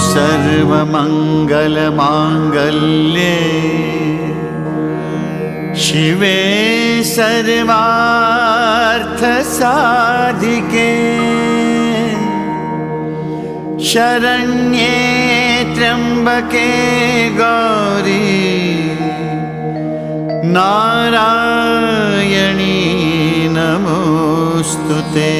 सर्वमङ्गलमाङ्गल्ये शिवे सर्वार्थसाधिके शरण्ये त्र्यम्बके गौरी नारायणी नमोस्तुते।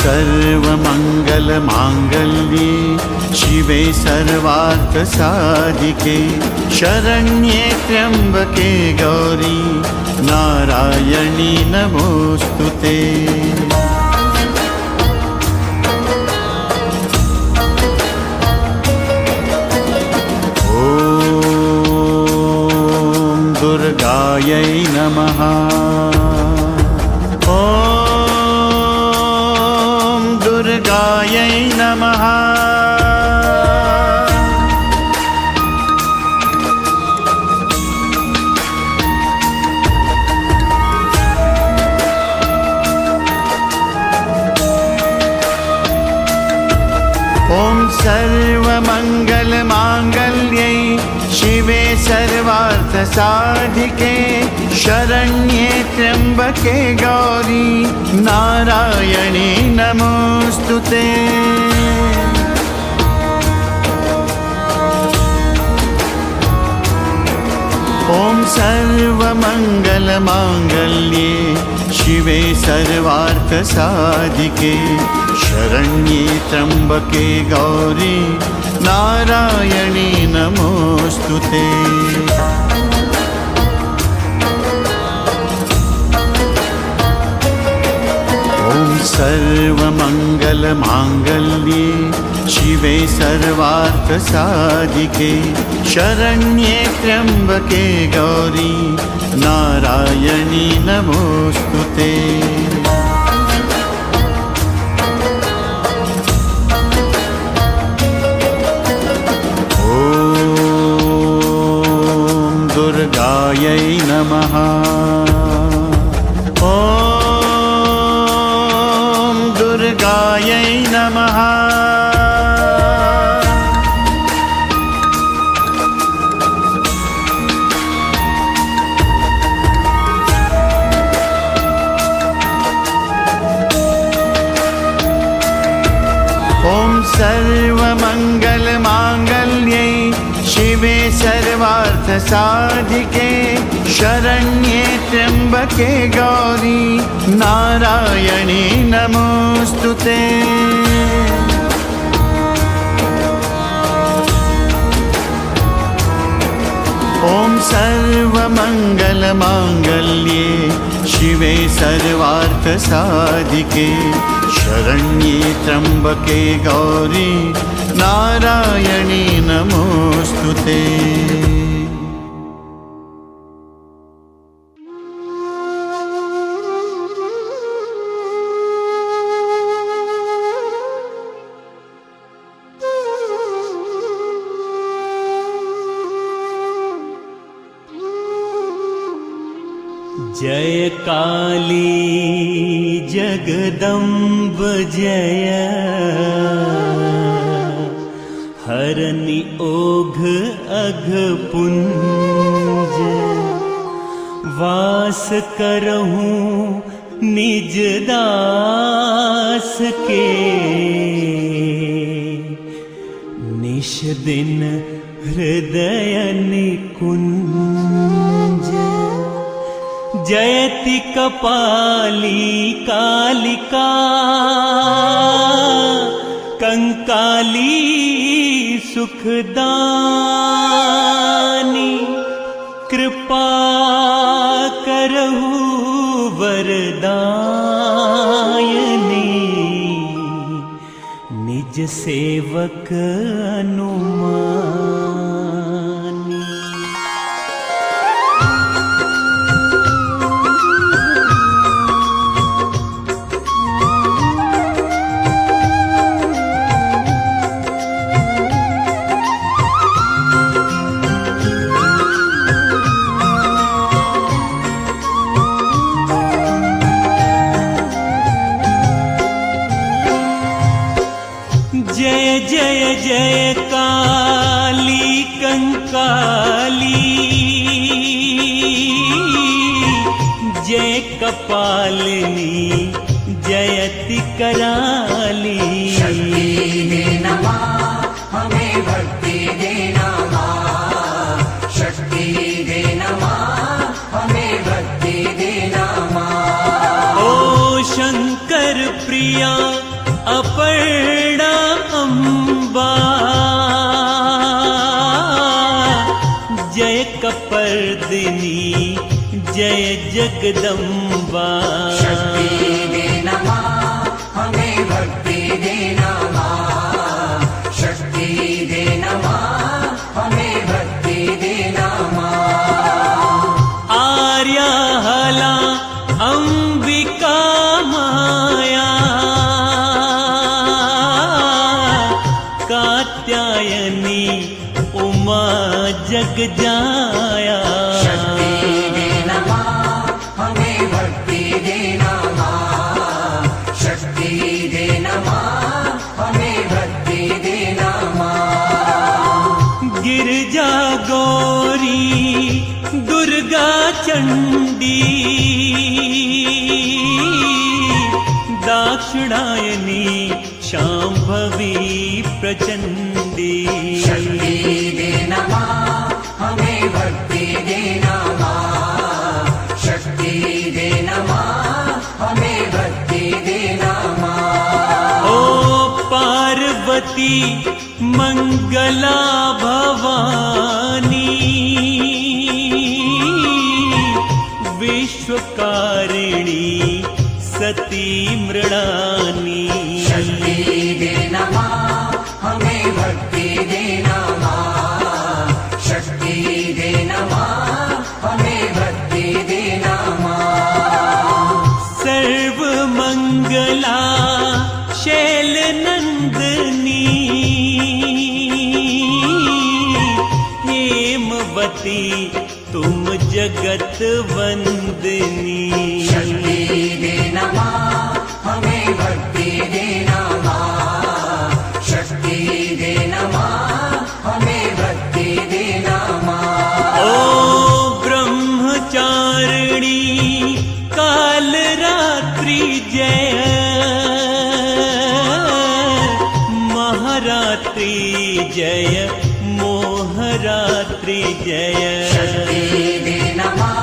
सर्वमङ्गलमाङ्गल्ये शिवे सर्वार्थसाधिके शरण्ये त्र्यम्बके गौरी नारायणी नमोस्तुते। ॐ दुर्गायै नमः। दुर्गायै नमः। ॐ सर्वमङ्गलमाङ्गल्ये शिवे सर्वार्थसाधिके शरण्ये त्र्यम्बके गौरी नारायणी नमोस्तुते। ॐ सर्वमङ्गलमाङ्गल्ये शिवे सर्वार्थसाधिके शरण्ये त्र्यम्बके गौरी नारायणी नमोस्तुते। ॐ सर्वमङ्गलमाङ्गल्ये शिवे सर्वार्थसाधिके शरण्ये त्र्यम्बके गौरी नारायणी नमोस्तुते। ॐ दुर्गायै नमः। दुर्गायै नमः। ॐ सर्वमङ्गलमाङ्गल्ये शिवे सर्वार्थसाधिके शरण्ये त्र्यम्बके गौरी नारायणी नमोस्तुते। ॐ सर्वमङ्गलमाङ्गल्ये शिवे सर्वार्थसाधिके शरण्ये त्र्यम्बके गौरी नारायणी नमोस्तुते। जय काली जगदम्ब जय, हरनि ओघ अघ पुंज। वास करहूं निज दास के, निश दिन हृदय निकुंज। जयति कपाली कालिका, कंकाली सुखदानी। कृपा करहु वरदायनी, निज सेवक अनुमानी। जय काली कंकाली, जय कपालिनी जयति कराली। शक्ति देना माँ हमें भक्ति देना माँ, शक्ति देना माँ हमें भक्ति देना माँ। ओ शंकर प्रिया अपर्णा अम्बा, जय कपर्दिनी जय जगदम्बा। शक्ति देना माँ हमें भक्ति देना माँ, शक्ति देना माँ हमें भक्ति देना माँ। आर्या हला अंबिका माया, कात्यायनी उमा जगजाया। शक्ति देना माँ हमें भक्ति देना माँ, शक्ति देना माँ हमें भक्ति देना माँ। गिरजा गौरी दुर्गा चंडी, दाक्षिणायनी शांभवी प्रचंडी। शक्ति देना माँ हमें भक्ति देना माँ, शक्ति देना माँ हमें भक्ति देना माँ। ओ पार्वती मंगला भवानी, विश्वकारिणी सती मृणानी। शक्ति देना माँ हमें भक्ति देना माँ, शक्ति देना माँ हमें भक्ति देना माँ। सर्व मंगला शैल नंदनी, हेमवती तुम जगत वंदनी। शक्ति देना माँ हमें भक्ति देना माँ, शक्ति देना माँ हमें भक्ति देना माँ। ओ ब्रह्मचारिणी काल रात्रि जय, महारात्रि जय मोहरात्रि जय। शक्ति देना माँ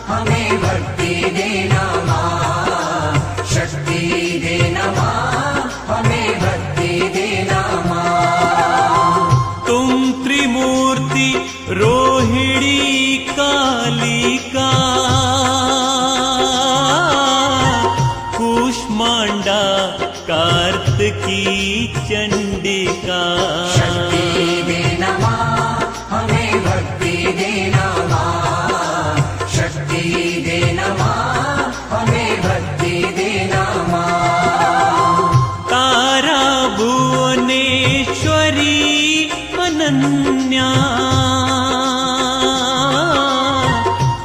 हमें भक्ति देना माँ, शक्ति देना माँ हमें भक्ति देना माँ। तुम त्रिमूर्ति रोहिणी कालिका, कूष्मांडा कार्तिकी चंडिका। शक्ति देना माँ हमें भक्ति देना माँ, शक्ति देना माँ हमें भक्ति देना माँ। तारा भुवनेश्वरी अनन्या,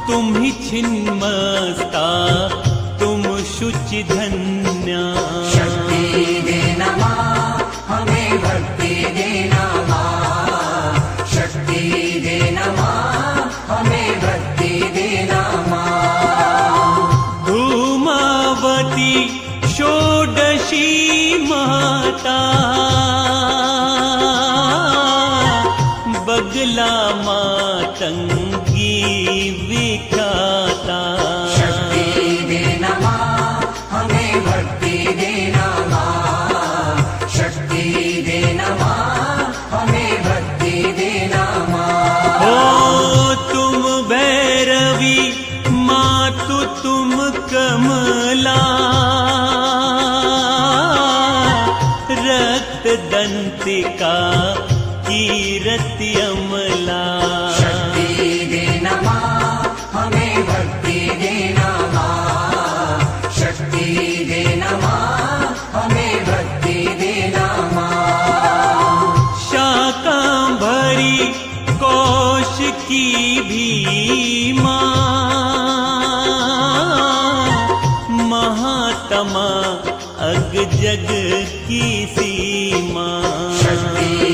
तुम ही छिन्मस्ता तुम शुचि धन्या। शक्ति देना माँ हमें भक्ति देना माँ, शक्ति देना माँ हमें भक्ति देना माँ। धूमावती षोडशी माता, बगला मातंगी विख्याता। शक्ति देना माँ हमें भक्ति देना माँ, शक्ति देना माँ हमें भक्ति देना माँ। हो तुम भैरवी मातु तुम कमला, रक्त दंतिका कीरति अमला। शक्ति देना माँ हमें भक्ति देना माँ, शक्ति देना माँ हमें भक्ति देना माँ। शाकांभरी कौशिकी भीमा, महात्मा अग जग की सीमा। शक्ति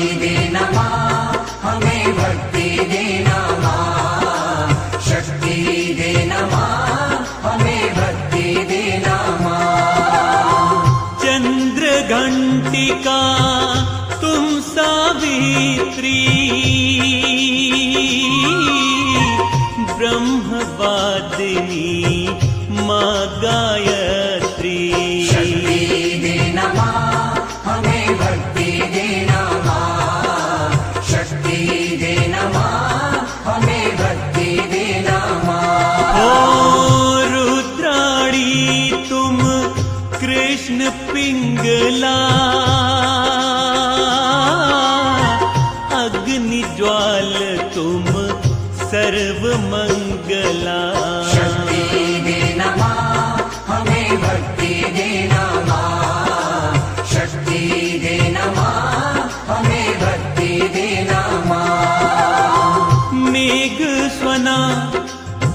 सर्व मंगला। शक्ति दे नमः हमें भक्ति देना माँ, शक्ति दे नमः हमें भक्ति देना माँ। मेघ स्वना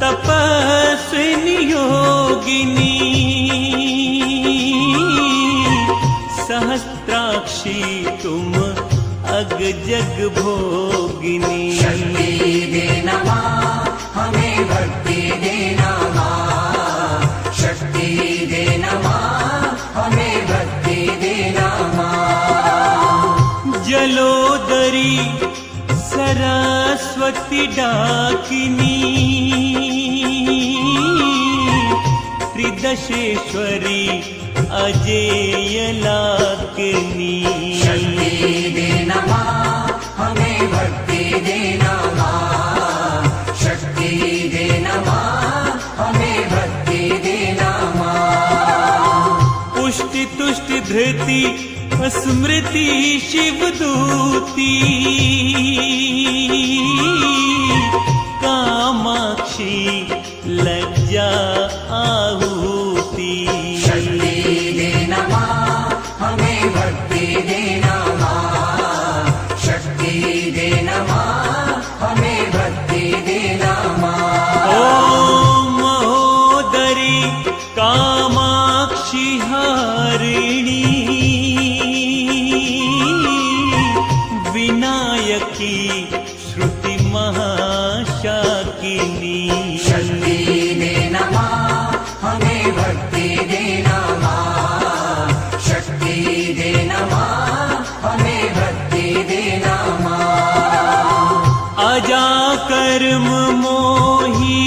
तपस्विनी योगिनी, सहस्त्राक्षी तुम अग जग भोगिनी। शक्ति दे नमः हमें भक्ति देना माँ, शक्ति दे नमः हमें भक्ति देना माँ। जलोदरी सरस्वती डाकिनी, त्रिदशेश्वरी अजेय लाकिनी। शक्ति दे नमः हमें भक्ति देना माँ, शक्ति दे नमः हमें भक्ति देना माँ। पुष्टि तुष्टि धृति स्मृति शिवदूती, कामाक्षी लज्जा आहुति। शक्ति दे नमः हमें भक्ति देना माँ, शक्ति दे नमः हमें भक्ति देना माँ। ओम महोदरी कामाक्षी हारिणी, विनायकी श्रुति महाशाकिनी। शक्ति दे नमः हमें भक्ति देना माँ, शक्ति दे नमः हमें भक्ति देना माँ। अजा कर्म मोही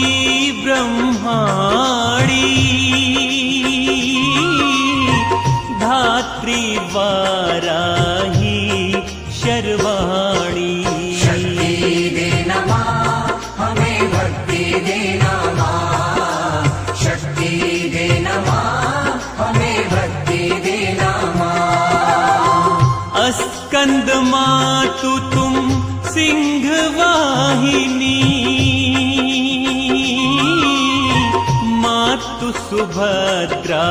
ब्रह्माणी, धात्री वाराही शर्वाणी। शक्ति दे नमः हमें भक्ति देना माँ, शक्ति दे नमः हमें भक्ति देना माँ। अस्कंद मातु तुम सिंह वाहिनी, मातु सुभद्रा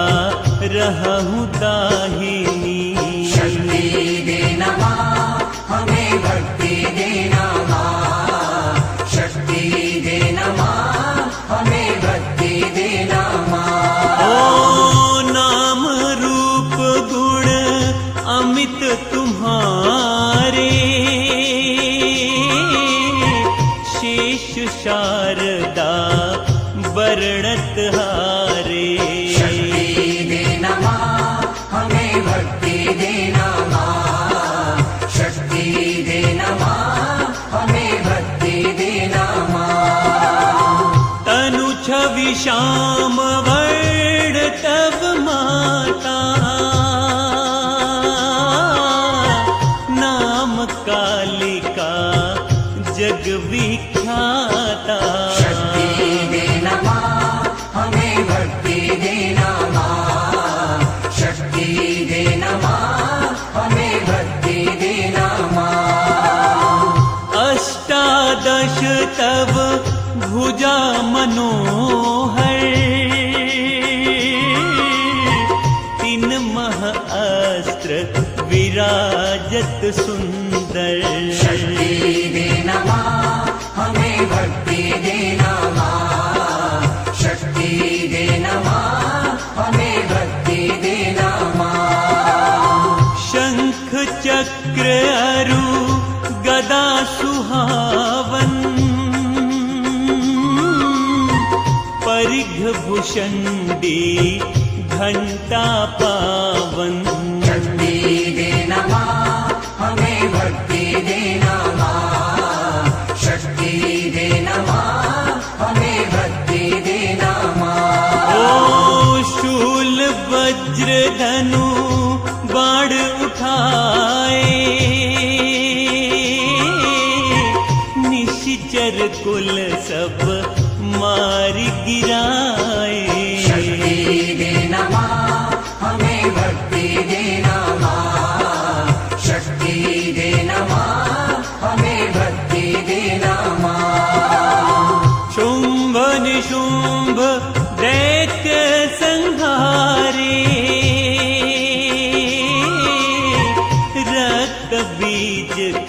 रहु दाहिनी। शक्ति दे नमः हमें भक्ति देना माँ, शक्ति दे नमः हमें भक्ति देना माँ। ओ नाम रूप गुण अमित तुम्हारे, शेष शारदा वर्णत हारे। शक्ति दे नमः हमें भक्ति देना माँ, शक्ति दे नमः हमें भक्ति देना माँ। तनु छवि श्याम वर्ण तब माता, नाम कालिका जग विख्याता। शक्ति दे नमः हमें भक्ति देना माँ, शक्ति दे नमः हमें भक्ति देना माँ। अष्टादश तव भुजा मनोहर, तीन मह अस्त्र विराजत सुंदर। शक्ति दे नमः हमें भक्ति देना माँ, शक्ति दे नमः हमें भक्ति देना माँ। शंख चक्र अरु गदा सुहावन, परिघ भूषण्डी घंटा पावन। शक्ति दे नमः हमें भक्ति देना माँ, शक्ति दे नमः हमें भक्ति देना माँ। ओ शूल वज्र धनु बाण उठाए, निशिचर कुल सब मार गिराए। शक्ति दे नमः हमें भक्ति देना माँ, शक्ति दे नमः हमें भक्ति देना माँ।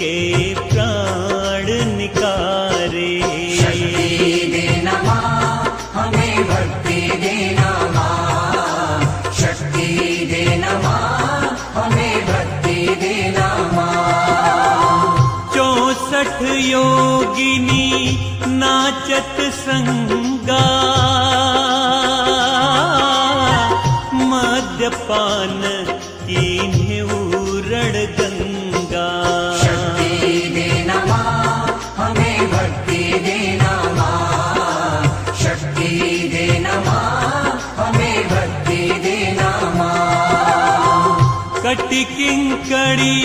के प्राण निकारे। शक्ति देना माँ हमें भक्ति देना माँ, शक्ति देना माँ हमें भक्ति देना माँ। 64 योगिनी नाचत संगा, मद्यपान कीन्हे उरण गंगा। शक्ति देना माँ हमें भक्ति देना माँ, शक्ति देना माँ हमें भक्ति देना माँ। कटि किंकड़ी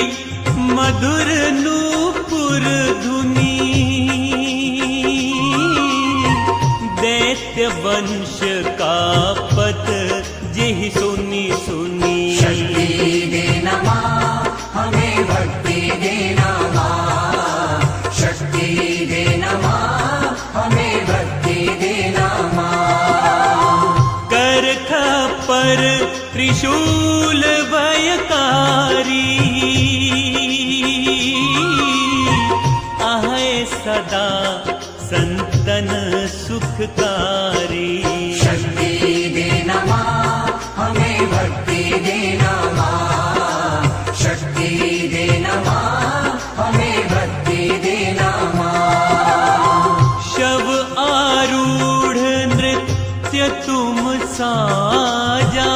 मधुर नूपुर धुनी, दैत्य वंश का पत जेहि सुनी सुनी। शक्ति देना माँ हमें भक्ति देना माँ, शक्ति देना माँ हमें भक्ति देना माँ। कर खपर त्रिशूल भयकारी, आहे सदा संतन सुखकारी। शक्ति देना माँ हमें भक्ति देना माँ, शक्ति देना माँ हमें भक्ति देना माँ। शव आरूढ़ नृत्य तुम साजा,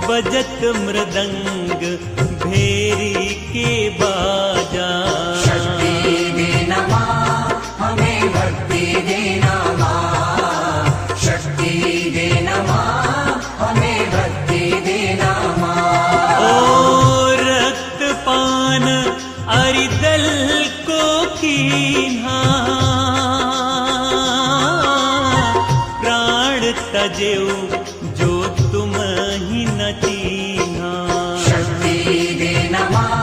बजत मृदंग भेरी के बाजा। शक्ति देना माँ हमें भक्ति देना माँ, शक्ति देना माँ हमें भक्ति देना माँ। ओ रक्तपान अरिदल को कीन्हा, प्राण तजेऊ जो तुम ही न चीन्हा। शक्ति देना माँ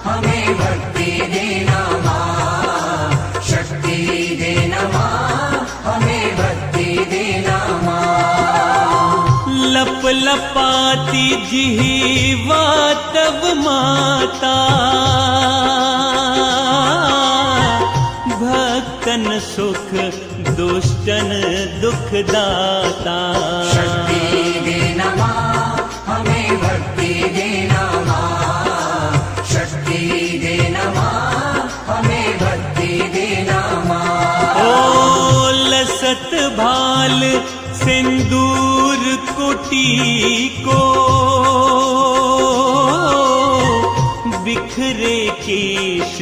हमें भक्ति देना माँ, शक्ति देना माँ हमें भक्ति देना माँ। लप लपाती जिह्वा तब माता, भक्तन सुख दुष्टन दुख दाता। शक्ति देना माँ हमें भक्ति देना माँ, शक्ति देना माँ हमें भक्ति देना माँ। ओ लसत भाल सिंदूर कोटि को, बिखरे केश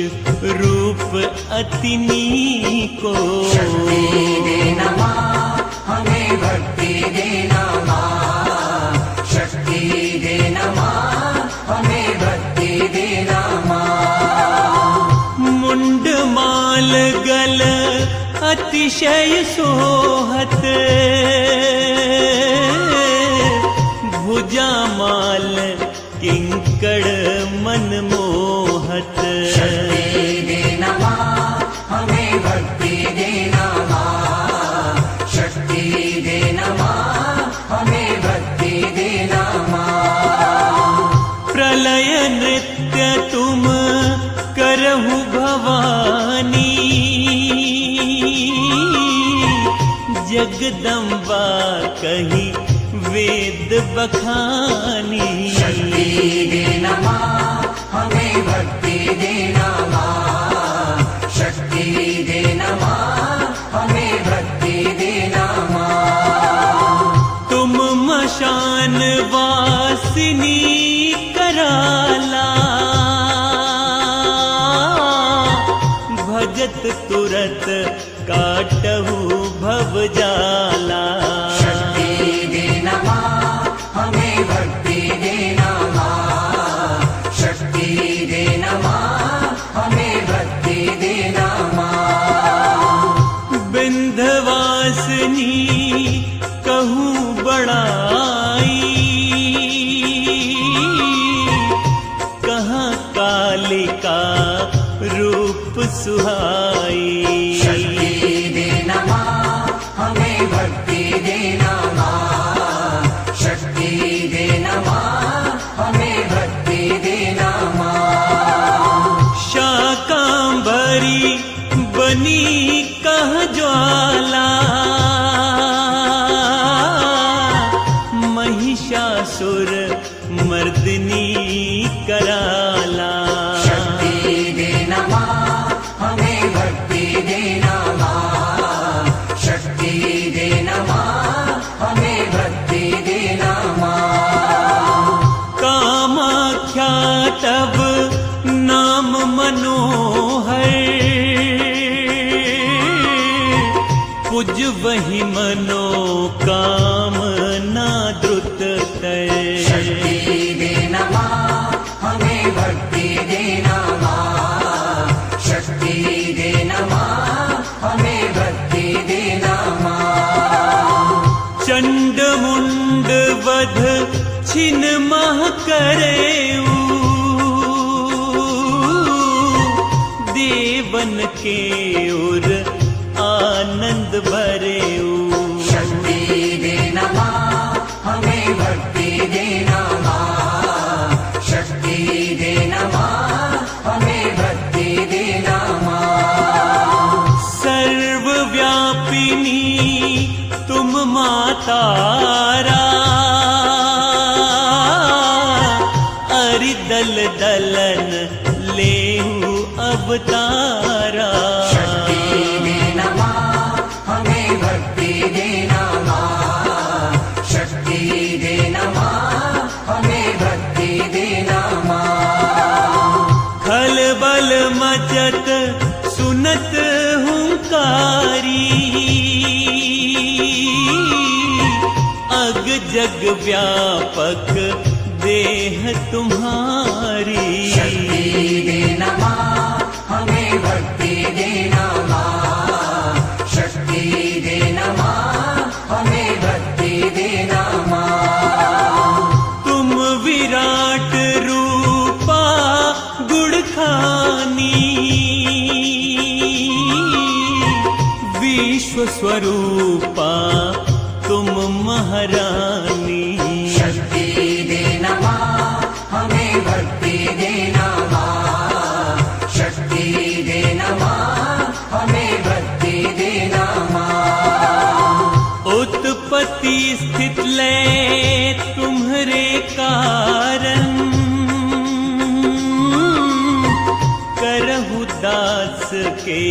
रूप अतिनी को। शक्ति देना माँ हमें भक्ति देना माँ, शक्ति देना माँ हमें भक्ति देना माँ। मुंड माल गल अतिशय सोहत, भुजा माल किंकड़ मन मोहत। शक्ति देना माँ हमें भक्ति देना माँ, शक्ति देना माँ हमें भक्ति देना माँ। प्रलय नृत्य तुम करहु भवानी, जगदम्बा कही वेद बखानी। शक्ति देना माँ हमें भक्ति देना माँ, शक्ति देना माँ हमें भक्ति देना माँ। तुम मशान वासिनी कराला, भजत तुरत काटहु भव जाला। शक्ति देना माँ हमें भक्ति देना माँ, शक्ति देना माँ हमें भक्ति देना माँ। विंध्यवासिनी कहूँ बड़ाई, कहाँ कालिका रूप सुहाई। शक्ति देना माँ हमें भक्ति देना माँ, शक्ति देना माँ हमें भक्ति देना बनी कह ज्वाला, महिषासुर मर्दिनी कराला। शक्ति देना माँ हमें भक्ति देना माँ, शक्ति देना माँ हमें भक्ति देना माँ। कामाख्या तब नाम मनोहर, पुज वही मनोकामना द्रुत कर। शक्ति देना माँ हमें भक्ति देना माँ, शक्ति देना माँ हमें भक्ति देना माँ। चंड मुंड वध छिन मह करेऊ, देवन के उर आनंद भरेऊ। शक्ति देना माँ हमें भक्ति देना माँ, शक्ति देना माँ हमें भक्ति देना माँ। सर्वव्यापिनी तुम मातारा, अरि दल दलन लेहु अवतारा। शक्ति देना माँ हमें भक्ति देना माँ, शक्ति देना माँ हमें भक्ति देना माँ। खल बल मचत सुनत हुंकारी, अग जग व्यापक देह तुम्हारी। शक्ति देना माँ हमें भक्ति देना माँ, शक्ति देना माँ हमें भक्ति देना माँ। तुम विराट रूपा गुणखानी, विश्व स्वरूपा तुम महारानी। शक्ति देना माँ हमें भक्ति देना माँ, शक्ति देना माँ हमें भक्ति देना माँ। उत्पत्ति स्थित लय तुम्हारे कारण, करहु दास के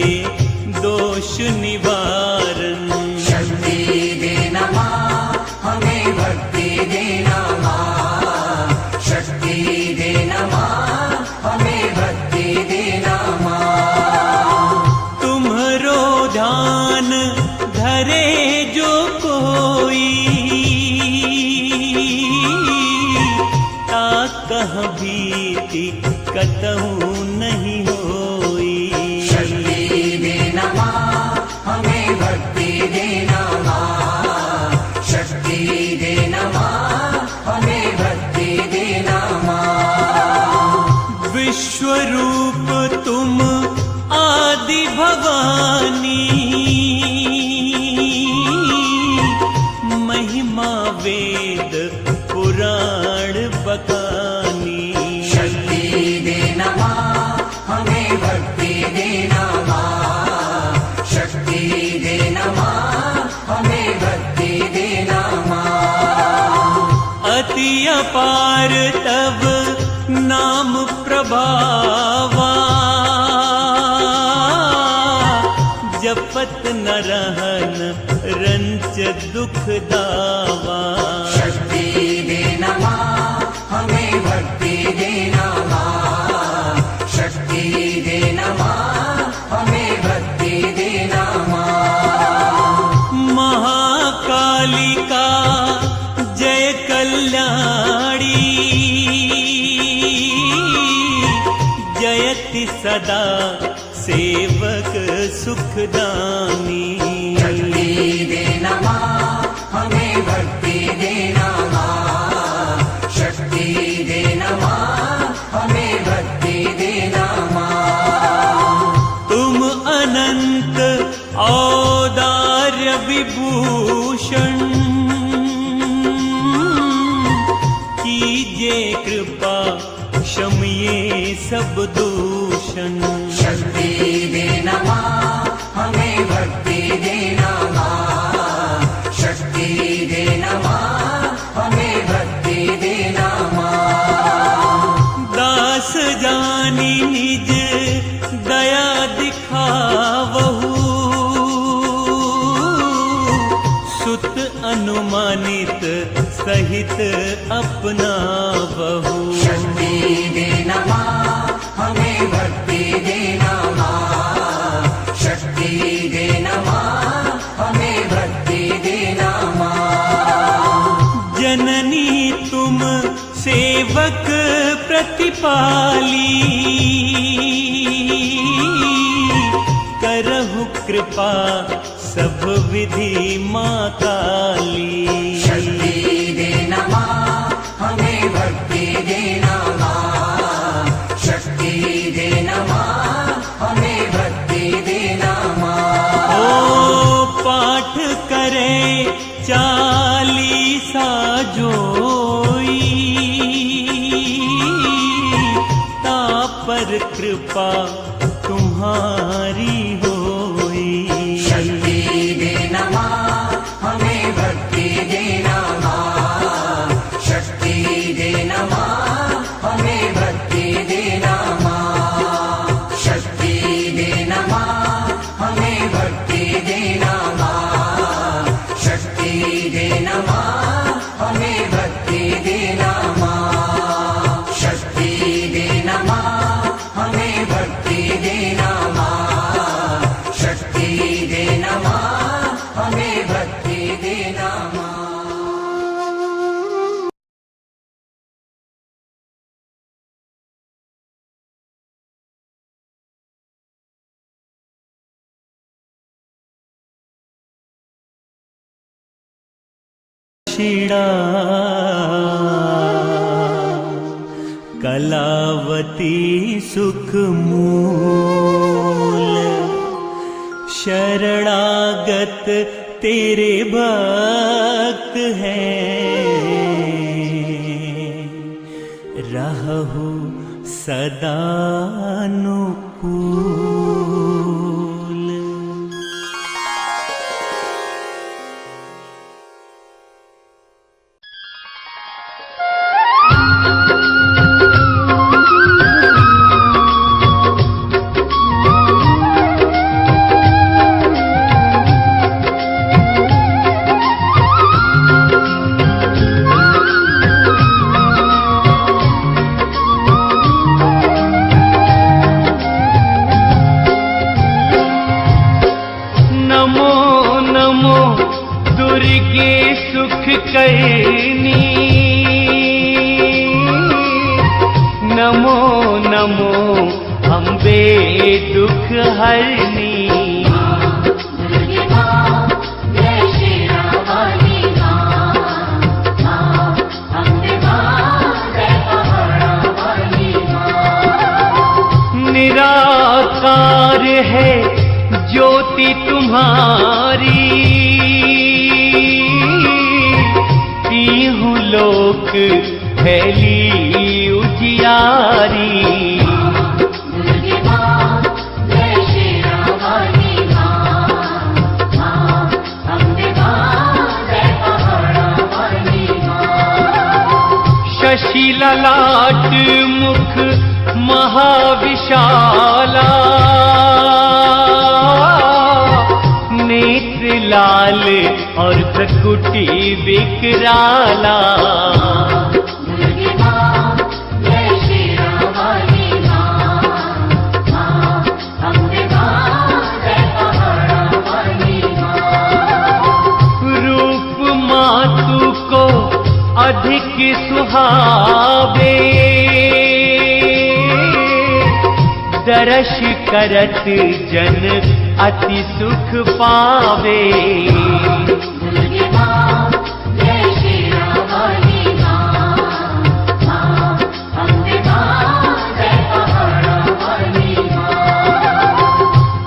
दोष निवारण। शक्ति देना माँ हमें भक्ति देना माँ, शक्ति देना माँ हमें भक्ति देना माँ। तुम्हारो ध्यान धरे जो कोई, ता कह भीति कतहु नहीं होई। शक्ति देना माँ हमें भक्ति देना माँ, शक्ति देना माँ हमें भक्ति देना माँ। विश्वरूप तुम आदि भवानी, महिमा वेद पुराण बखानी। शक्ति देना माँ हमें भक्ति देना माँ, शक्ति देना माँ हमें भक्ति देना माँ। अति अपार तब नाम प्रभावा, जपत न रहन रंच दुख दावा। शक्ति देना माँ हमें भक्ति देना माँ, शक्ति देना माँ हमें भक्ति देना माँ। महाकालिका जय कल्याणी, जयति सदा सेवक सुखदानी। शक्ति देना माँ हमें भक्ति देना माँ, शक्ति देना माँ हमें भक्ति देना माँ। तुम अनंत औदार्य विभूषण, कीजे कृपा क्षमिए सब दूषण। शक्ति देना माँ जानी निज दया दिखावहु, सुत अनुमानित सहित अपनावहु। शक्ति देना माँ हमें भक्ति देना माँ, शक्ति देना माँ हमें भक्ति देना माँ। जननी तुम सेवक प्रतिपाली, करहु कृपा सब विधि माँ काली। शक्ति देना माँ हमें भक्ति देना माँ, शक्ति देना माँ हमें भक्ति देना माँ। ओ पाठ करे 40 जोई, तापर कृपा तुम्हारी होई। शक्ति देना माँ हमें भक्ति देना माँ, शक्ति देना माँ हमें भक्ति देना माँ, शक्ति देना माँ हमें भक्ति देना माँ, शक्ति देना माँ हमें भक्ति देना माँ, शक्ति देना माँ हमें भक्ति देना माँ, शक्ति देना माँ हमें भक्ति देना माँ। शिड़ा कलावती सुख मूल, शरणागत तेरे भक्त हैं, रहु सदा अनुकूल। करनी, नमो नमो अम्बे दुख हरनी। निराकार है ज्योति तुम्हारी, तीहु लोक फैली उजियारी। शशि ललाट मुख महाविशाला, नेत्र लाल और भ्रकुटी विकराला। रूप मातु को अधिक सुहावे, दर्श करत जन अति सुख पावे।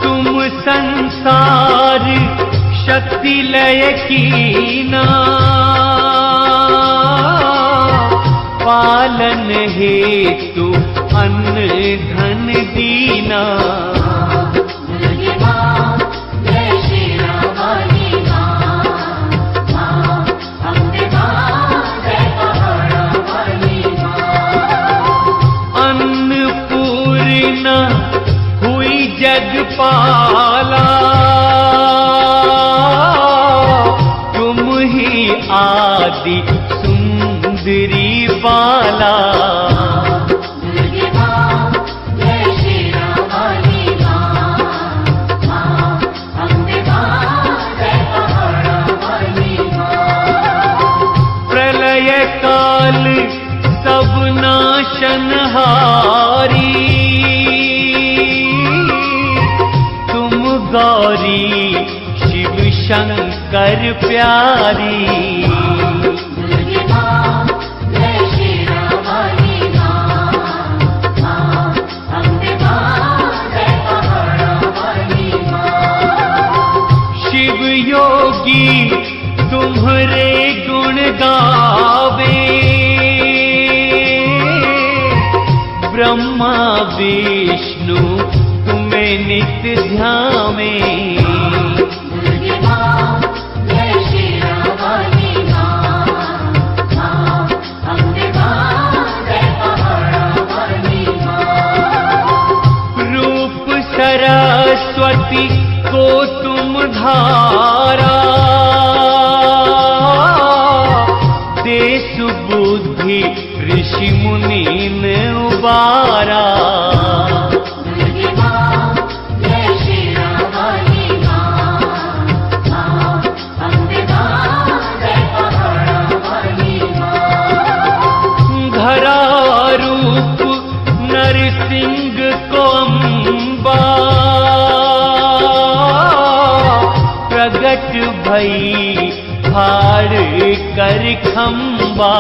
तुम संसार शक्ति लय कीना, पालन हेतु अन्न धन दीना। अन्नपूर्णा न हुई जगपाला, तुम ही आदि सुंदरी बाला। प्रलय काल सब नाशनहारी, तुम गौरी शिव शंकर प्यारी। शिव योगी तुम्हारे गुण गावे, ब्रह्मा विष्णु तुम्हें नित्य ध्यावे। रूप सरस्वती को तुम धारा, दे सुबुद्धि ऋषि मुनि ने उबारा। धरा रूप नरसिंह को अम्बा, प्रगट भई फाड़ कर खंबा।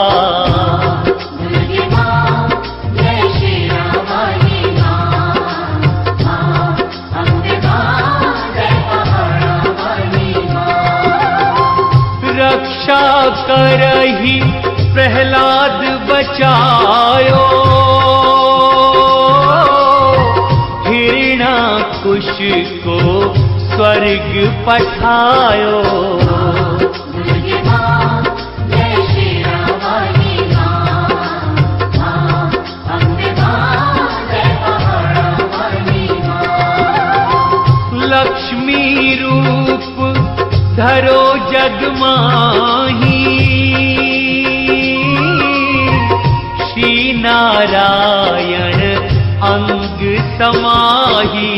रक्षा करहि प्रहलाद बचायो, हिरण्याकुश को स्वर्ग पठायो। लक्ष्मी रूप धरो जग माही, श्री नारायण अंग समाही।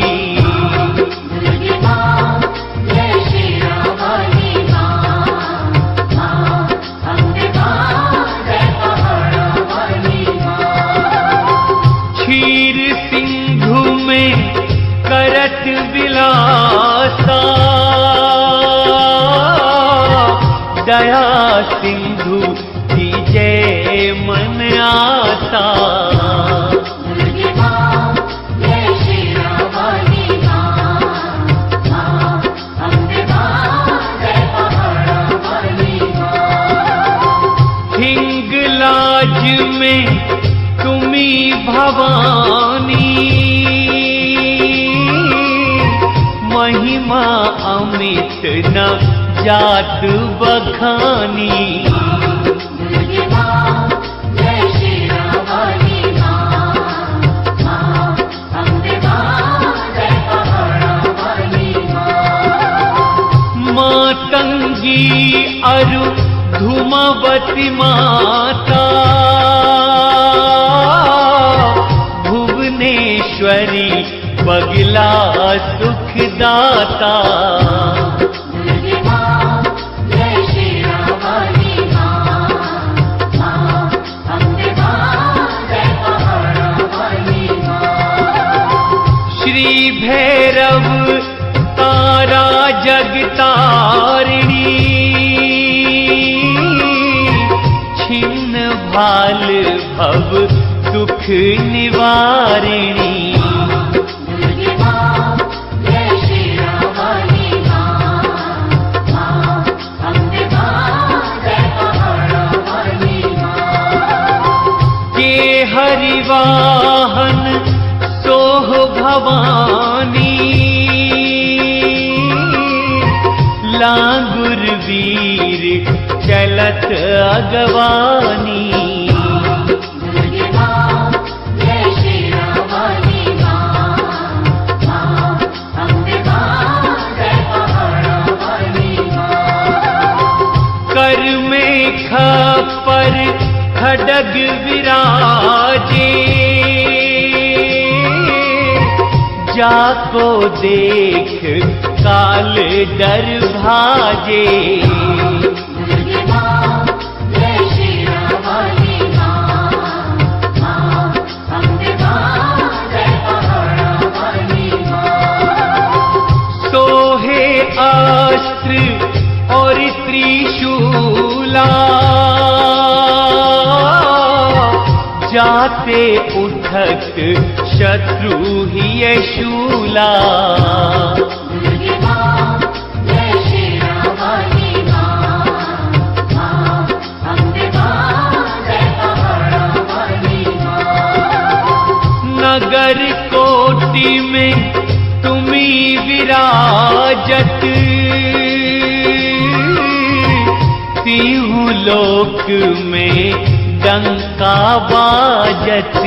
क्षीर सिंधु में करत विलासा, दया सिंधु की जय मन आसा। हिंगलाज में तुम्ही भवानी, महिमा अमित न जात बखानी। मातंगी अरु धूमवती माता, भुवनेश्वरी बगला सुखदाता। श्री भैरव तारा जगतारिणी, छिन्न भाल भव दुख निवारिणी। के हरिवाहन सोह भवानी, लांगुर वीर चलत अगवानी। खड्ग विराजे, जाको देख काल डर भाजे। सोहे अस्त्र और त्रिशूला, जाते उठक शत्रु ही ये शूला। नगर कोटि में तुम्ही विराजत, तीहू लोक में डंका बाजत।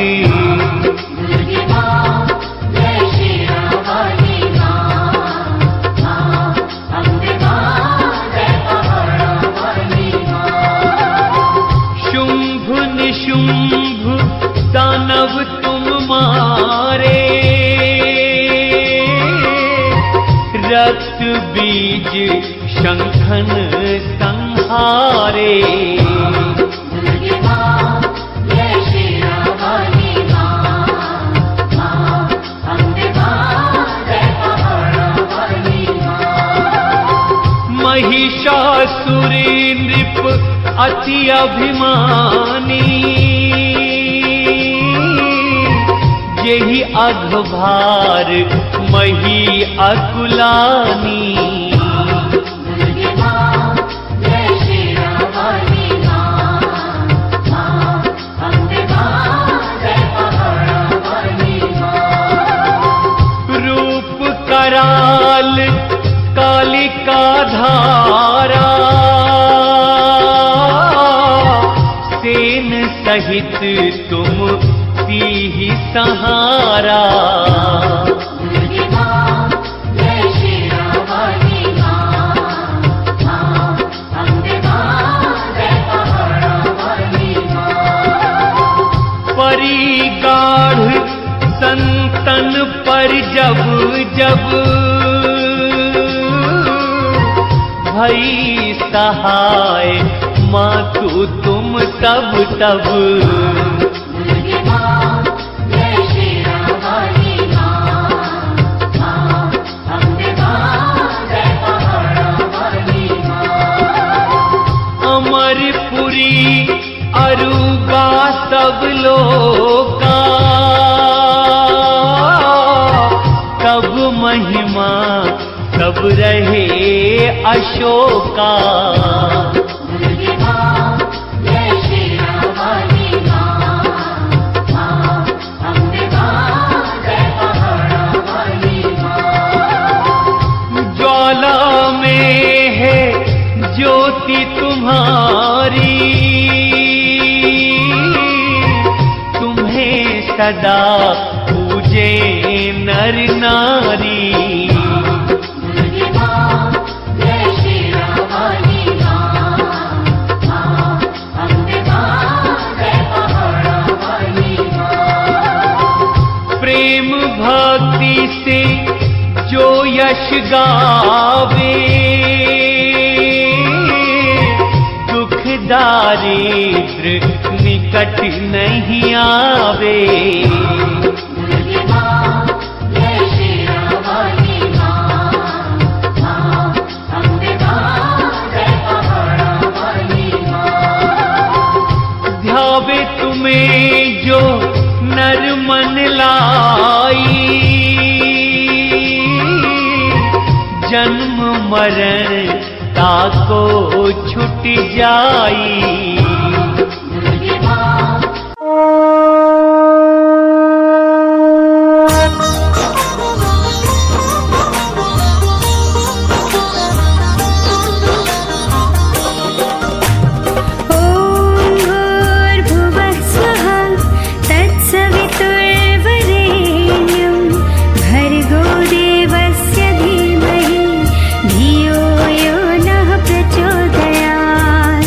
शुंभ निशुंभ दानव तुम मारे, रक्त बीज शंखन संहारे। महिषासुरी नृप अति अभिमानी, जेहि अघभार मही अकुलानी। रूप कराल कालिका धारा, सेन सहित तुम तीहि सहारा। परी गाढ़ संतन पर जब जब, भई सहाय मातु तुम तब तब। अमरपुरी अरुबा सब लोका, तब महिमा तब रहे अशोका। ज्वाला में है ज्योति तुम्हारी, तुम्हें सदा पूजे नर नारी। प्रेम भक्ति से जो यश गावे, दुख दारिद्र निकट नहीं आवे। ध्यावे तुम्हें जो नर मन लाई, जन्म मरण ताको छुट जाई। धियो यो नः प्रचोदयात्।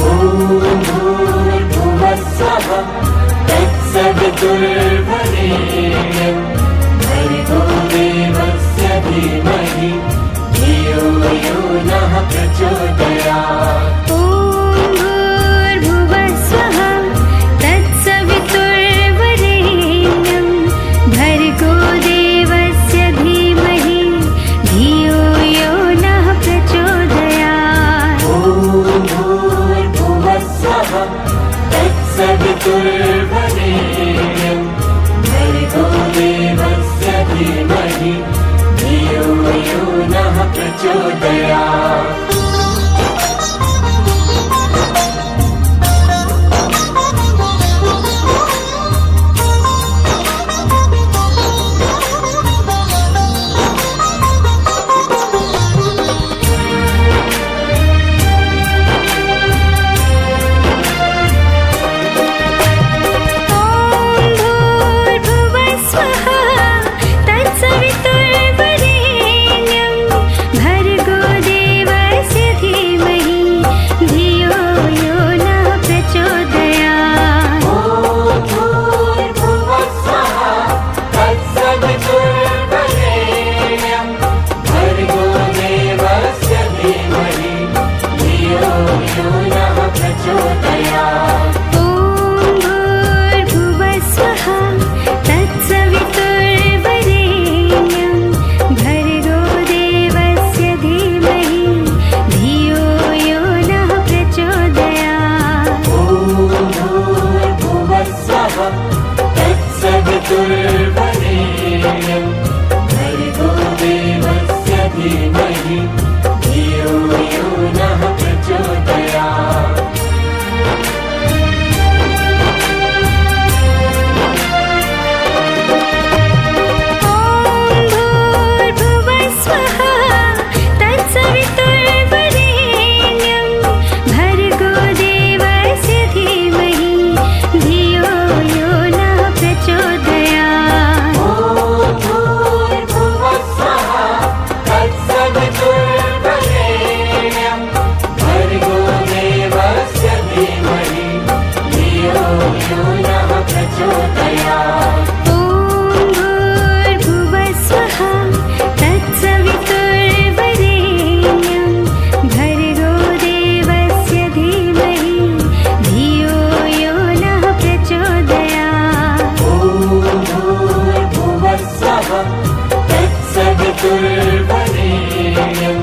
तत्सवितुर्वरेण्यं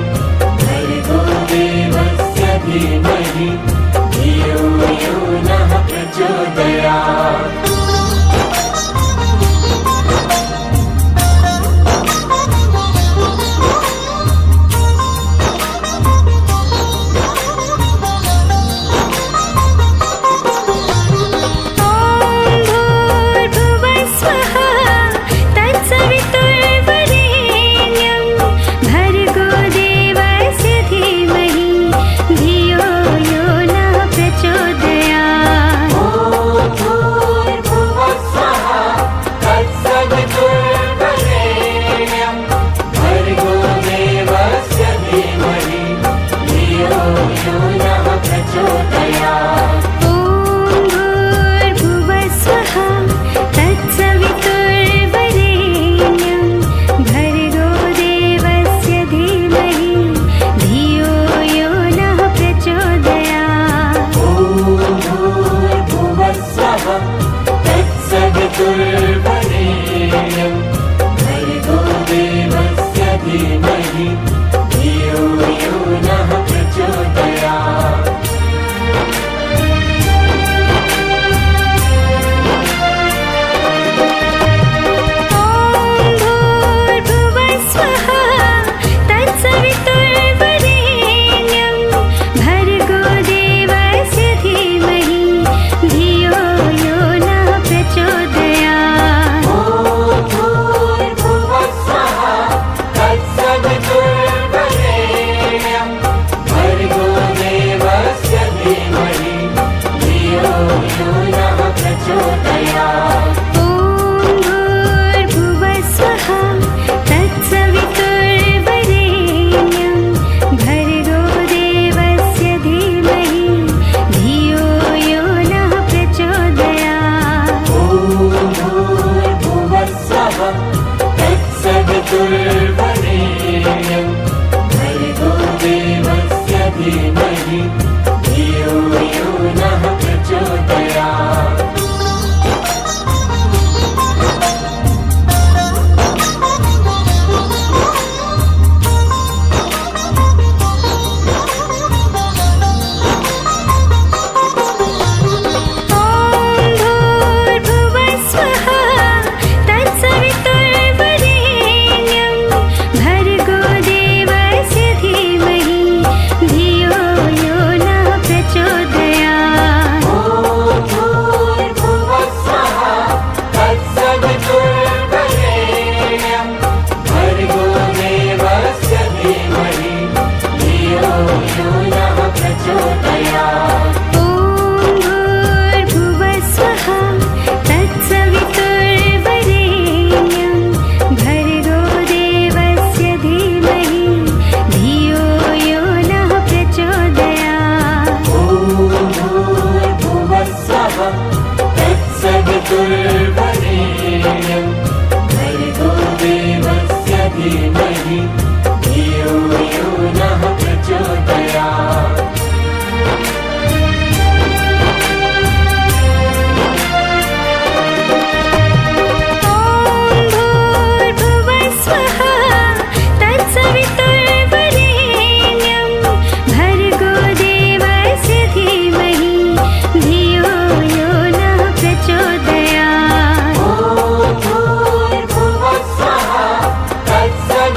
भर्गो देवस्य धीमहि धियो यो नः प्रचोदयात्।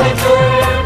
Thank you.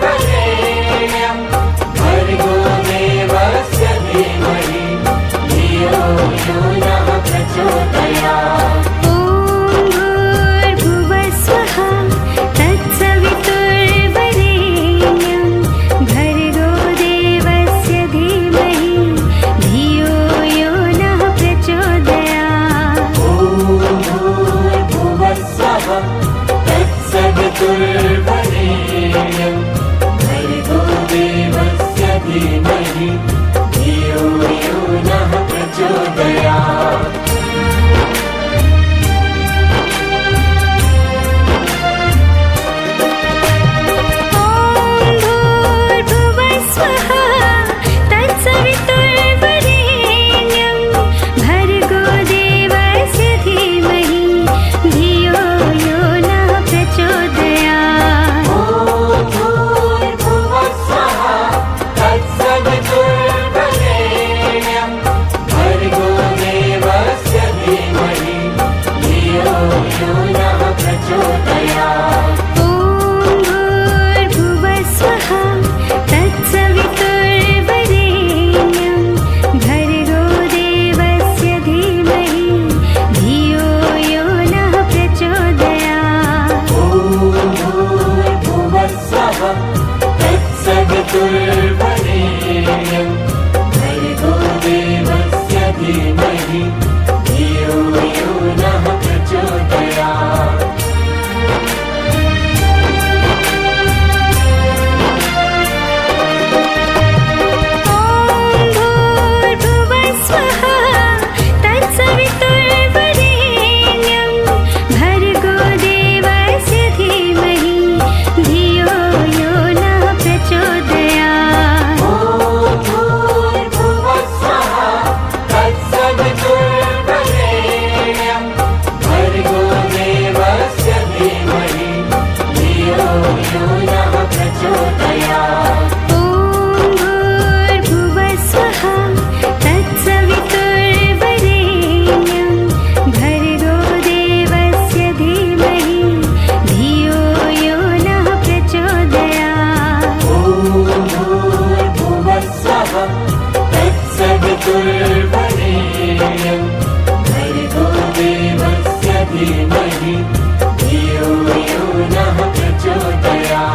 यो नः प्रचोदयात्। ॐ भूर्भुवस्वः तत्सवितुर्वरेण्यं भर्गो देवस्य धीमहि धियो यो नः प्रचोदयात्। ॐ भूर्भुवस्वः तत्सवितुर्वरेण्यं भर्गो देवस्य धीमहि धियो यो नः प्रचोदयात्।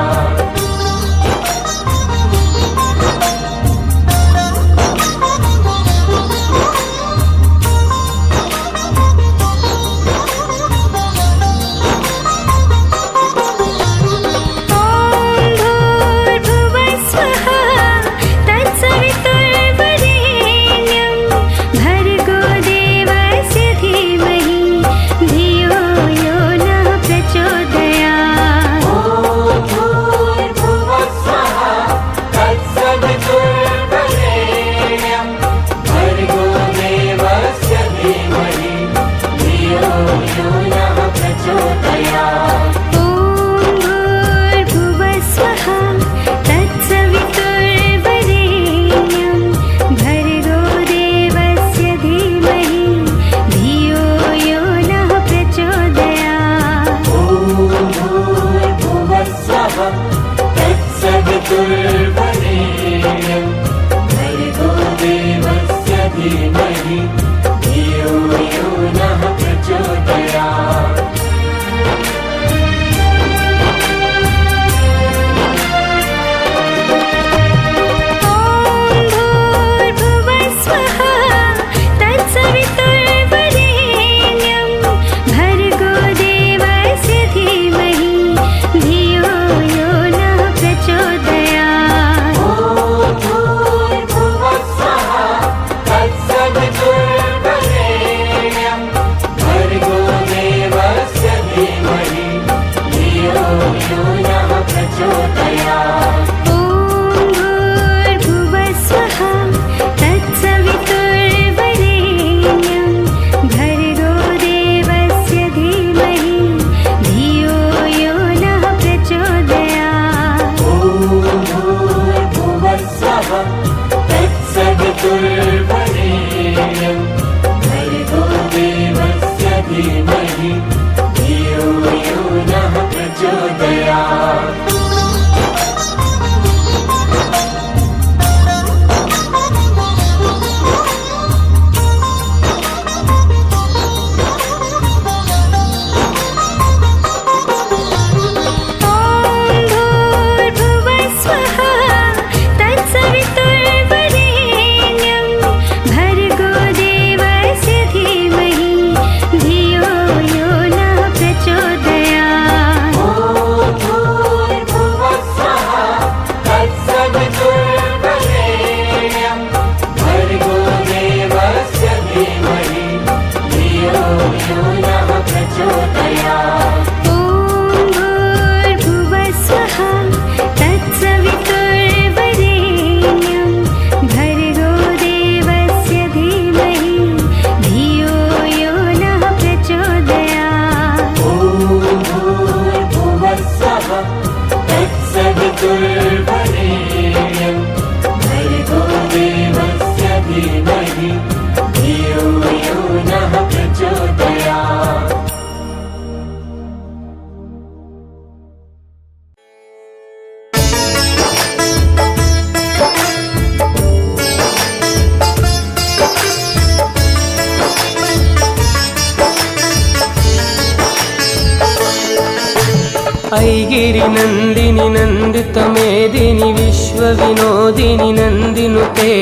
ऐगिरि नन्दिनि नन्दितमेदिनि विश्वविनोदिनि नन्दिनुते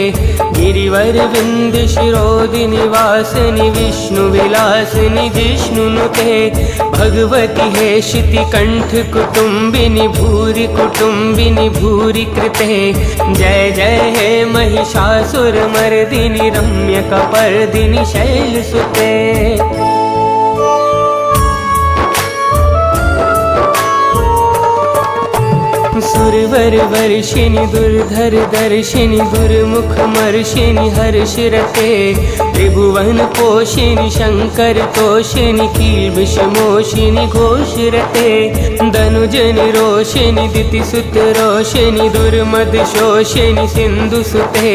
गिरिवरविन्द शिरोदिनि वासिनि विष्णुविलासिनि जिष्णुनुते भगवति हेशितिकण्ठ कुटुम्बिनि भूरि कुटुम्बिनि भूरि कृते जय जय हे महिषासुरमर्दिनि रम्यकपर्दिनि शैलसुते। दुर्वर वर्षिणि दुर्धर दर्शिनि दुर्मुख मर्षिणि हर्षरते त्रिभुवन पोषिणि शंकर तोषिणि कीलविषमोषिणि घोषरते धनुजनि रोषिणि दितिसुत रोषिणि दुर्मद शोषिणि सिंधुसुते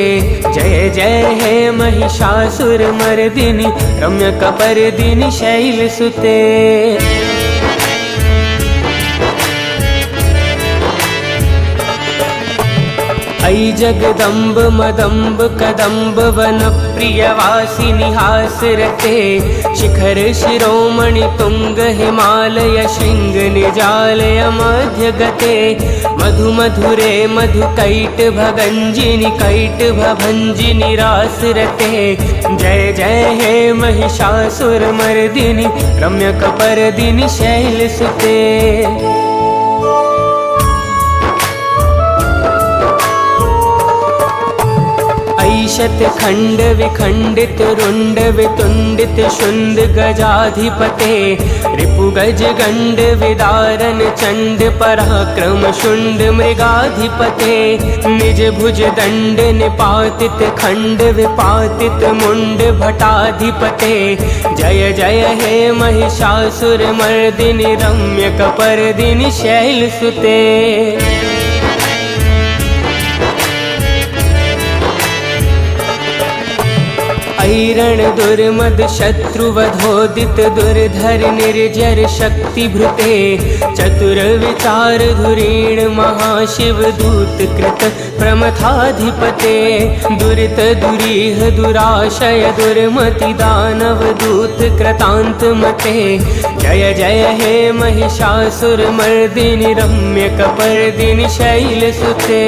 जय जय हे महिषासुर मर्दिनि रम्यकपर्दिनि शैलसुते। ऐ जगदम्ब मदम्ब कदम्ब वन प्रियवासिनि हासरते शिखर शिरोमणि तुंग हिमालय शृंग निजालय मध्यगते मधु मधुरे मधु कैट भगंजिनि कैट भभंजिनि रासरते जय जय हे महिषासुर मर्दिनि रम्यकपर्दिनि शैलसुते। शतखंड विखंडित रुंड वितुंडित शुंड गजाधिपते रिपु गज गंड विदारन चंड पराक्रम शुंड मृगाधिपते निज भुज दंड निपातित खंड विपातित मुंड भटाधिपते जय जय हे महिषासुर मर्दिनि रम्यकपर्दिनि शैलसुते। ऐरण दुर्मद शत्रुवधोदित दुर्धर निर्जर शक्तिभृते चतुर विचार धुरीण महाशिव दूत कृत प्रमथाधिपते दुरित दुरीह दुराशय दुर्मति दानव दूत कृतांत मते जय जय हे महिषासुर मर्दिनि रम्यकपर्दिनि शैलसुते।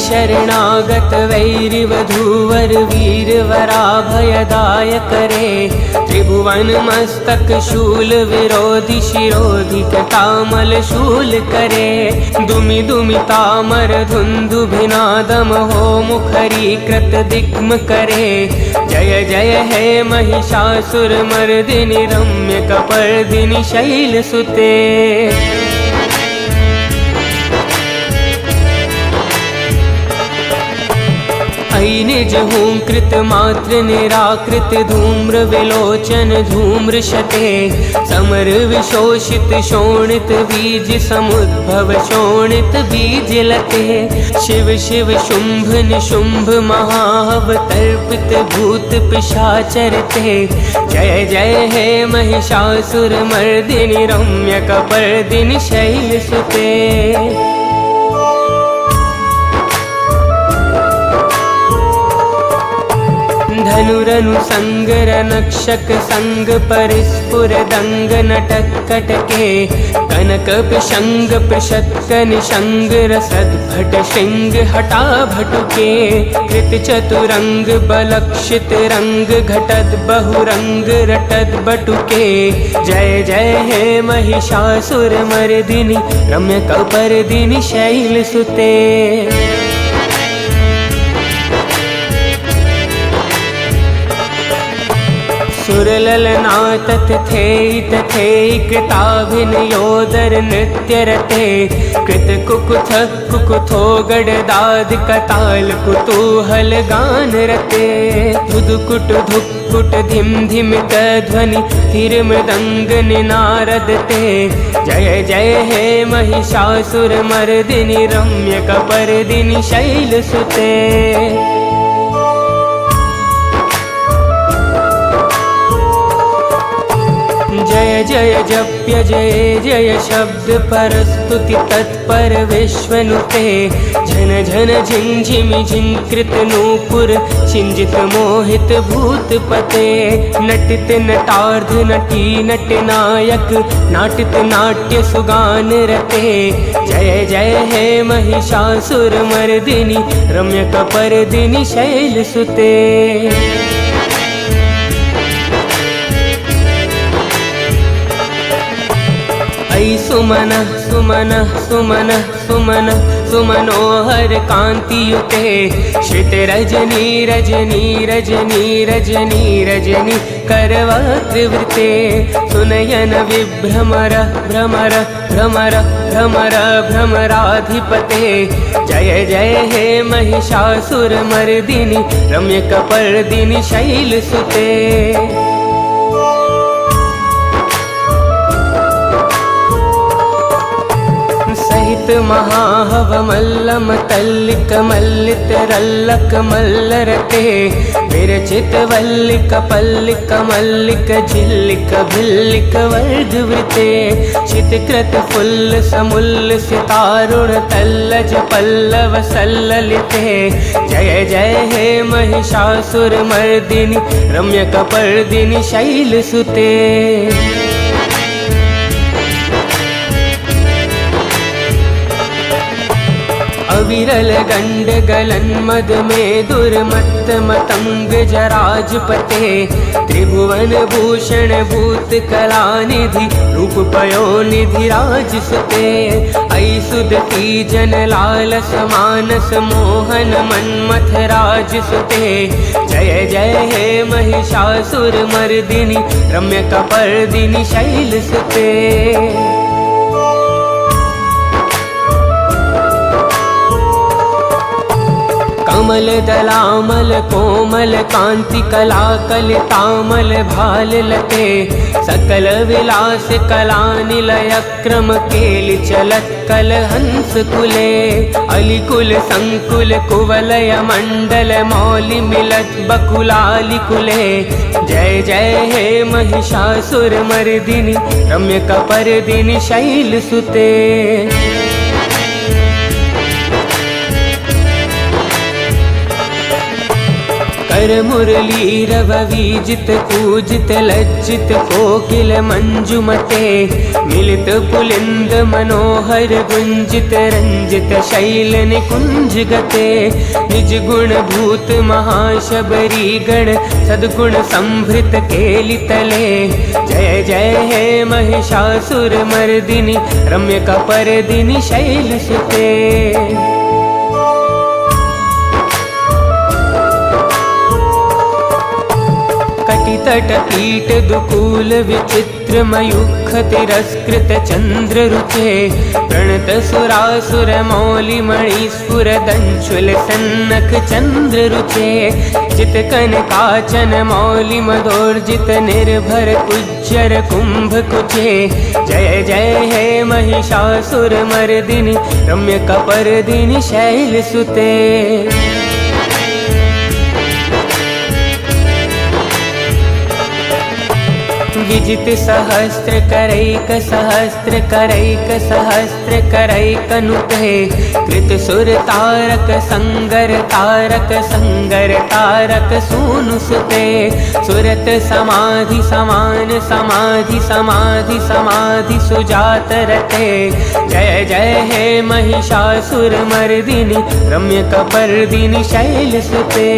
शरणागत वैरिवधूवर वीरवराभयदाय करे त्रिभुवन मस्तक शूल विरोधि शिरोधि कटामल शूल करे दुमि दुमि तामर धुंधुभिनादम हो मुखरी कृत दिग्म करे जय जय हे महिषासुर मर्दिनि रम्यकपर्दिनि शैलसुते। ऐ निज हुंकृत मात्र निराकृत धूम्र विलोचन धूम्रशते समर विशोषित शोणित बीज समुद्भव शोणित बीज लते शिव शिव शुंभ निशुंभ महावतर्पित भूत पिशाचरते जय जय हे महिषासुर मर्दिनि रम्यकपर्दिनि शैलसुते। धनुरनु संगर नक्षक संग परिस्फुर दंग नटक कटके कनक पिशंग प्रशतक निशंग रसद भट श्रृंग हटा भटुके कृत चतुरंग बलक्षित रंग घटद बहुरंग रटद बटुके जय जय हे महिषासुर मर्दिनि रम्यकपर्दिनि शैलसुते। सुरललना तथेइकताभिनयोदर नृत्यरते कृत कुकुथ कुकुथो गडदाद कताल कुतूहल गान रते धुधुकुट धुक्कुट धिम धिमित ध्वनि धीर मृदंग निनारदते जय जय हे महिषासुर मर्दिनि रम्यकपर्दिनि शैलसुते। जय जय जप्य जय जय शब्द परस्तुति तत्पर विश्वनुते झन झन झिंझिमि झिंकृत नूपुर छिंजित मोहित भूतपते नटित नटार्ध नटी नटनायक नाटित नाट्य सुगान रते जय जय हे महिषासुर मर्दिनि रम्यकपर्दिनि शैलसुते। ऐ सुमन सुमन सुमन सुमन सुमनोहर कान्तियुते श्रित रजनी रजनी रजनी रजनी रजनी करवक्त्रवृते सुनयन विभ्रमर भ्रमर भ्रमर भ्रमर भ्रमराधिपते जय जय हे महिषासुरमर्दिनि रम्यकपर्दिनि शैलसुते सहित महाहवमल्लम तल्लिक मल्लित रल्लक मल्लरते विरचित वल्लिक पल्लिक मल्लिक झिल्लिक भिल्लिक वर्धवृते चितकृत फुल्ल समुल्ल सितारुण तल्लज पल्लव सल्ललिते जय जय हे महिषासुरमर्दिनि रम्यकपर्दिनि शैलसुते अविरल गंड गलन मद में दुर्मत्त मतंग जराजपते त्रिभुवन भूषण भूत कलानिधि रूप पयोनिधि राजसुते ऐसुदती जन लाल समानस मोहन मन्मथ राजसुते जय जय हे महिषासुरमर्दिनि रम्यकपर्दिनि शैलसुते कमल दलामल कोमल कांति कला कलितामल भाल लते सकल विलास कला निलय क्रम केलि चलत कल हंस कुले अलिकुल संकुल कुवलय मंडल मौलि मिलत बकुलालि कुले जय जय हे महिषासुरमर्दिनि रम्यकपर्दिनि शैलसुते कर मुरली रववीजित पूजित लज्जित कोकिल मंजुमते मिलित पुलिंद मनोहर गुंजित रंजित शैल निकुंज गते निज गुण भूत महाशबरी गण सद्गुण संभृत केलि तले जय जय हे महिषासुरमर्दिनि रम्यकपर्दिनि शैलसुते तटपीठ दुकूल विचित्र मयूख तिरस्कृत चंद्र रुचे प्रणत सुरासुर मौलि मणिस्फुर दंशुल सन्नख चंद्र रुचे जित कन काचन मौलि मदोर्जित निर्भर कुज्जर कुंभ कुचे जय जय हे महिषासुरमर्दिनि रम्यकपर्दिनि शैलसुते विजित सहस्त्र करैक सहस्त्र करैक सहस्त्र करैकनुते कृत सुर तारक संगर तारक सूनुसुते सुरत समाधि समान समाधि समाधि समाधि सुजातरते जय जय हे महिषासुरमर्दिनि रम्यकपर्दिनि शैलसुते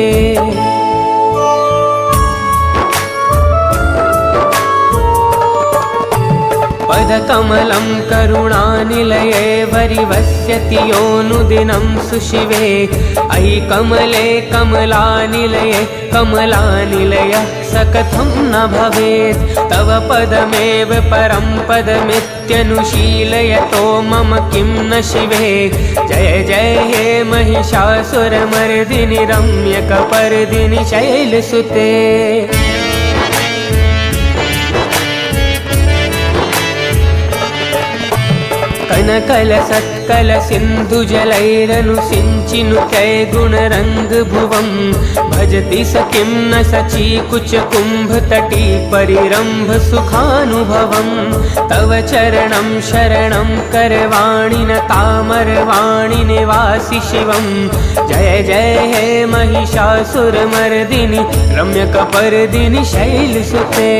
पदकमलं करुणानिलये वरिवस्यति योऽनुदिनं सुशिवे अयि कमले कमलानिलये कमलानिलयः स कथं न भवेत् तव पदमेव परं पदमित्यनुशीलयतो मम किं न शिवे जय जय हे महिषासुरमर्दिनि रम्यकपर्दिनि शैलसुते कनकल सत्कल सिंधु जलैरनुसिंचिनुतै गुणरंग भुवं भजति स किं न सची कुच कुंभ तटी परिरंभ सुखानुभवं तव चरणं शरणं करवाणि न तामरवाणि निवासि शिवं जय जय हे महिषासुरमर्दिनि रम्यकपर्दिनि शैलसुते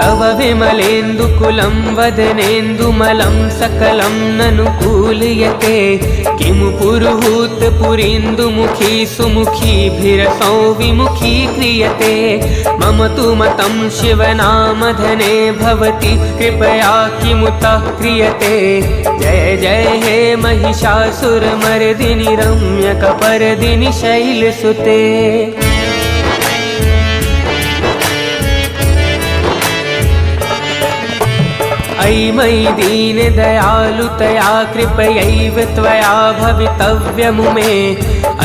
तव विमलेन्दुकुलं वदनेन्दुमलं सकलं ननुकूल्यते किमु पुरुहूतपुरीन्दुमुखी सुमुखीभिरसौ विमुखी क्रियते मम तु मतं शिवनामधने भवति कृपया किमुतः क्रियते जय जय हे महिषासुरमर्दिनि रम्यकपर्दिनि शैलसुते अयि मयि दीनदयालुतया कृपयैव त्वया भवितव्यमु मे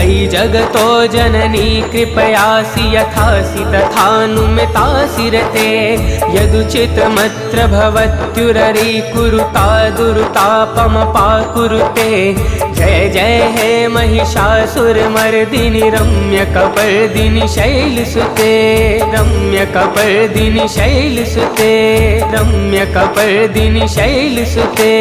अयि जगतो जननी कृपयासि यथासि तथानुमितासि रते यदुचितमत्र भवत्युररीकुरुता दुरुतापमपाकुरुते जय जय हे महिषासुरमर्दिनि रम्यकपर्दिनि शैलसुते रम्यकपर्दिनि शैलसुते रम्यकपर्दिनि शैलसुते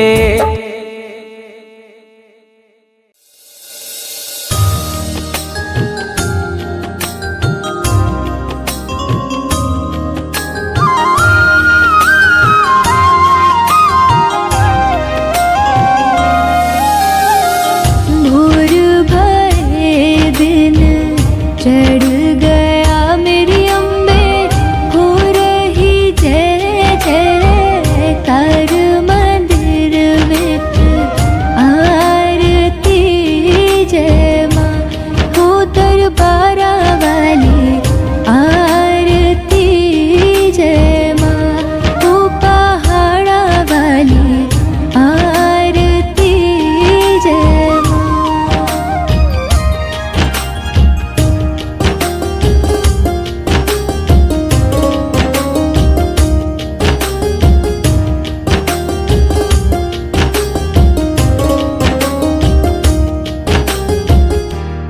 चढ़ गया मेरी अम्बे हो रही जय जयकार मंदिर विच आरती जय माँ हो दरबारा वाली आरती जय माँ हो पहाड़ा वाली आरती जय माँ।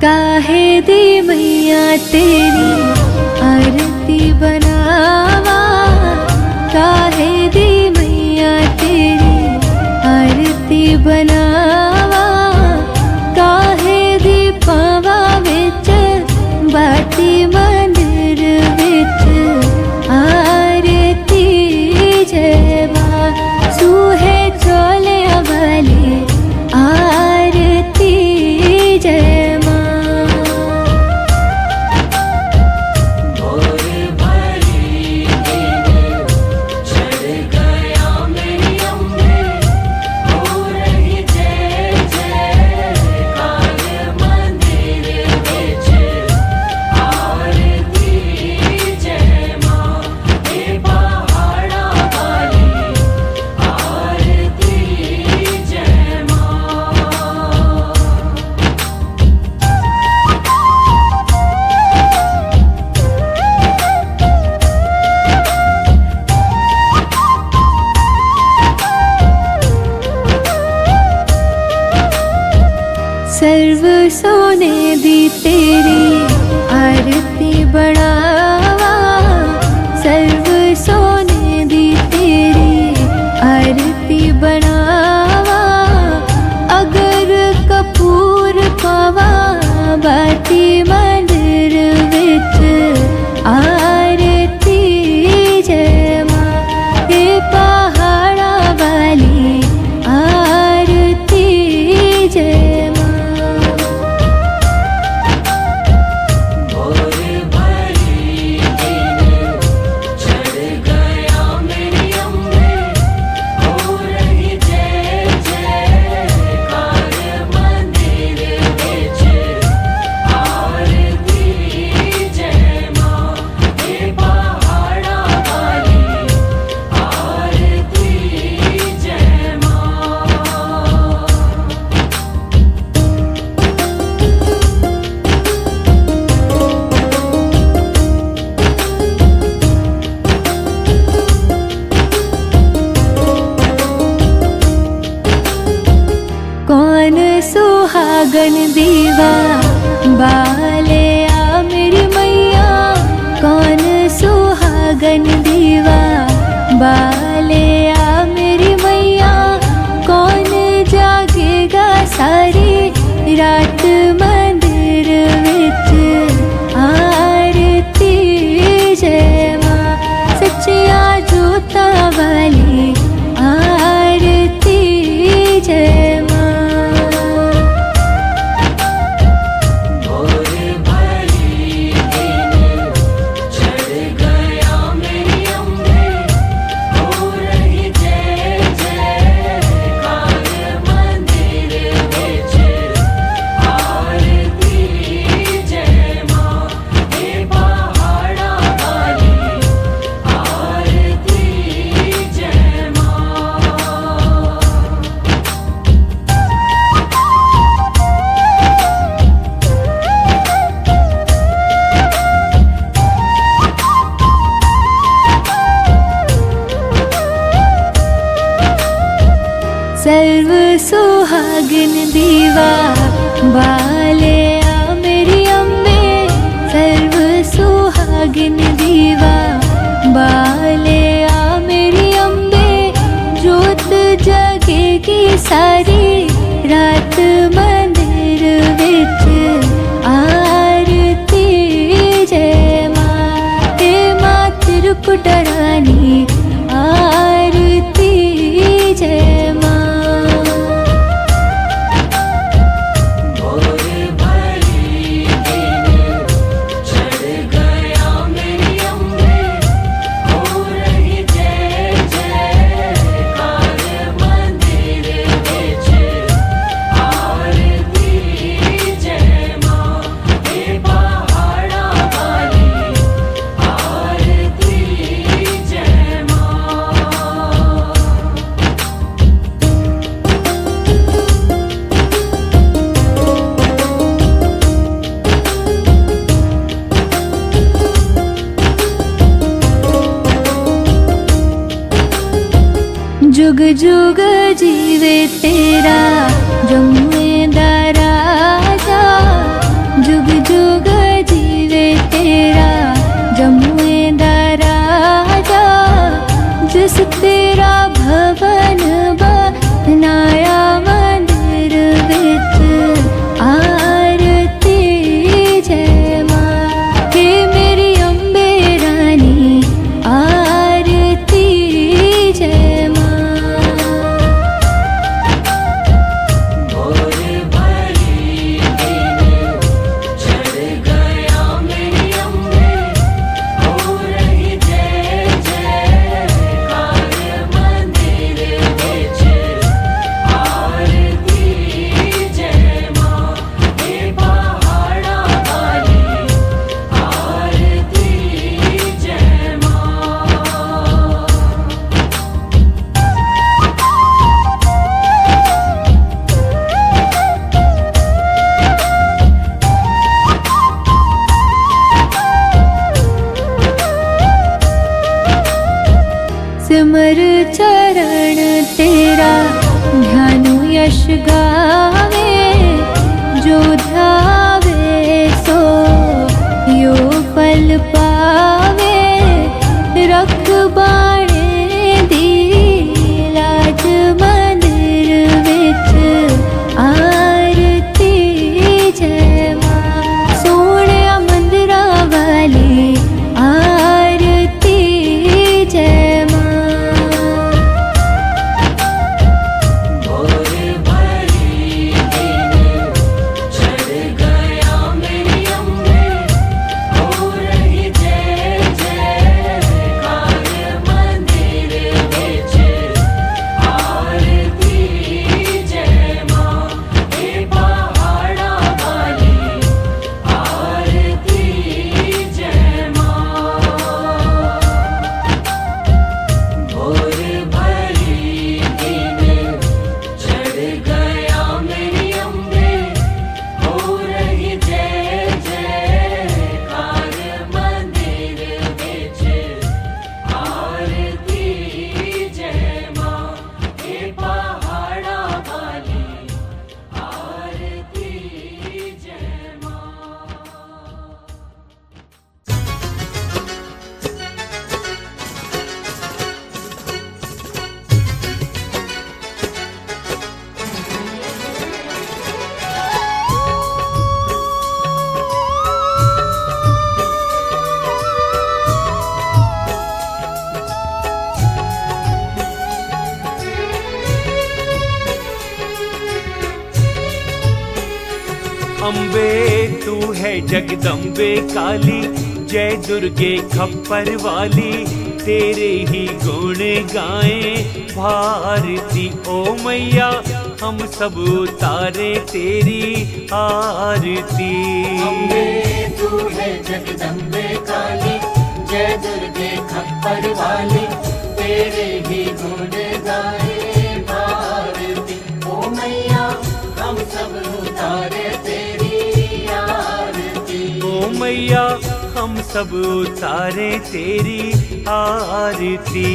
काहे दी मैया तेरी आरती बनावा काहे दी मैया तेरी आरती बनावा काहे दी पावा विच बाती मंदिर विच आरती जय माँ सूहे चोले वाली आरती जय सर्व सोने दी तेरी आरती बढ़ावा सर्व सोने दी तेरी आरती बढ़ावा अगर कपूर पावा बाती मंदिर विच आरती जय माँ हे पहाड़ा वाली आरती जय कौन सुहागन दीवा बाले आ मेरी मैया कौन सुहागन दीवा बाले आ मेरी मैया कौन जागेगा सारी रात मंदिर विच आरती जय माँ सच्चिया जोत सुहागिन दीवा बाले आ मेरी अम्बे सर्व सुहागिन दीवा बाले आ मेरी अम्बे जोत जगेगी सारी रात मंदिर विच आरती जय मां ते मां त्रिकुट रानी आरती जय मां जुग जुग जीवे तेरा जमुए दा राजा जुग जुग जीवे तेरा जमुए दा राजा जिस तेरा भवन बनाया मंदिर विच आरती जय मां हे मेरी अम्बे रानी आरती जय मां सिमर चरण तेरा ध्यानु यश गावे जो ध्यावे सो यो फल पावे रख बाणे दी लाज मंदिर विच आरती जय मां सोने मंदिरा वाली आरती जय मां अम्बे तू है जगदम्बे काली जय दुर्गे खप्पर वाली तेरे ही गुण गाएं भारती ओ मैया हम सब उतारे तेरी आरती। अम्बे तू है जगदम्बे काली जय दुर्गे खप्पर वाली तेरे ही गुण गाए भारती ओ मैया हम सब उतारे तेरी आरती। ओ मैया हम सब उतारे तेरी आरती।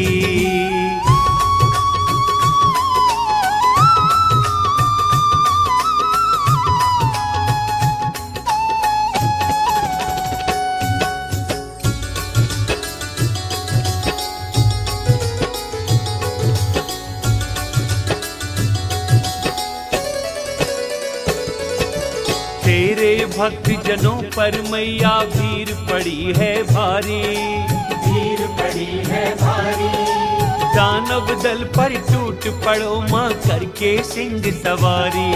भक्त जनों पर मैया भीड़ पड़ी है भारी, भीड़ पड़ी है भारी। दानव दल पर टूट पड़ो माँ करके सिंह सवारी।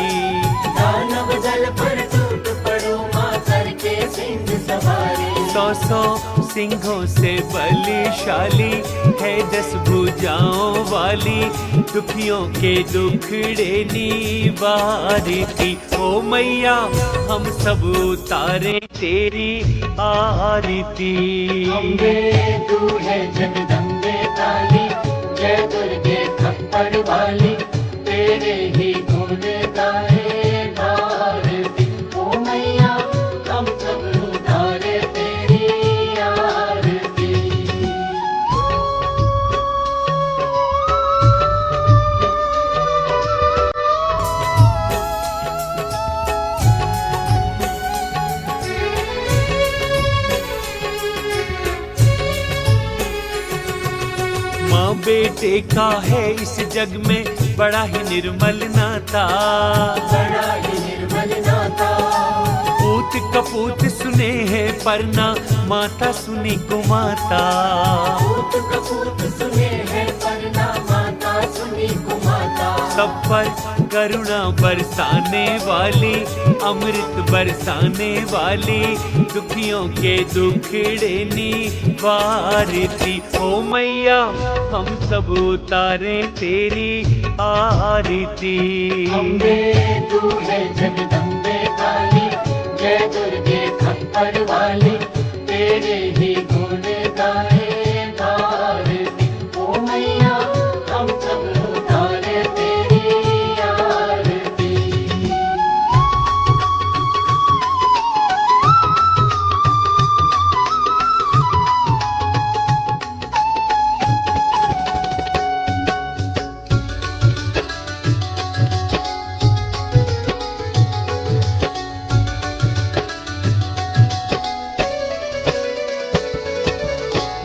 दानव दल पर टूट पड़ो माँ करके सिंह सवारी। 100 सिंहों से बलशाली है 10 भुजाओं वाली, दुखियों के दुखड़े निवारती। ओ मैया हम सब उतारे तेरी आरती। अम्बे तू है जगदम्बे काली, जय दुर्गे खप्पर वाली, तेरे ही गुण गाए भारती। ओ मैया हम सब उतारे तेरी आरती। माँ बेटे का है इस जग में बड़ा ही निर्मल नाता, बड़ा ही निर्मल नाता। पूत कपूत सुने हैं पर ना माता सुनी कुमाता। पूत कपूत सुने हैं पर ना माता सुनी कुमाता। सब पर करुणा बरसाने वाली, अमृत बरसाने वाली, दुखियों के दुखड़े निवारती। ओ मैया हम सब उतारे तेरी आरती। अम्बे तू है जगदम्बे काली, जय दुर्गे खप्पर वाली, तेरे ही गुण गाए भारती। ओ मैया हम सब उतारे तेरी आरती।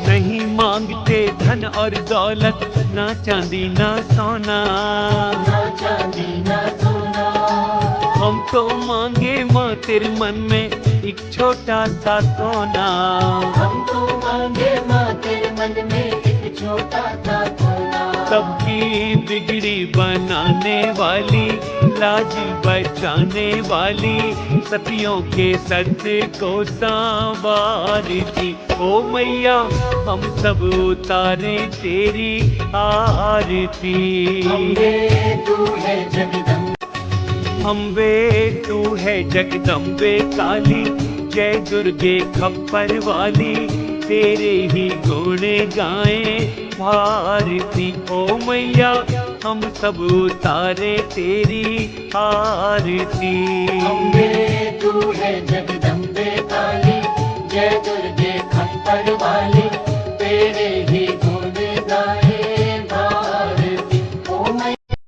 नहीं मांगते धन और दौलत, ना चांदी ना सोना, ना चांदी ना सोना। हम तो मांगे माँ तेरे मन में एक छोटा सा सोना। हम तो मांगे माँ तेरे मन में एक छोटा सा सोना। सबकी बिगड़ी बनाने वाली, लाज बचाने वाली, सतियों के सत्य को संवारती। ओ मैया हम सब उतारे तेरी आरती। अम्बे तू है जगदम्बे, अम्बे तू है जगदम्बे काली, जय दुर्गे खप्पर वाली, तेरे ही गुण गाए भारती। ओ मैया हम सब उतारे तेरी आरती। अम्बे तू है जगदम्बे काली, जय दुर्गे खप्पर वाली, तेरे ही गुण गाए भारती। ओ मैया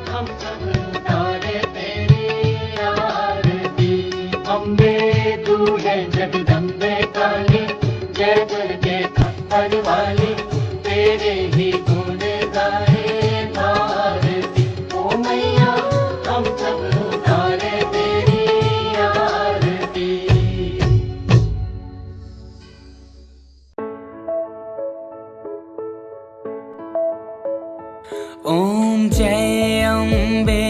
हम सब उतारे तेरी आरती। अम्बे तू है जगदम्बे काली, जय दुर्गे खप्पर वाली, तेरे ही गुण गाए भारती। ओ मैया हम सब उतारे तेरी आरती। ओम जय अम्बे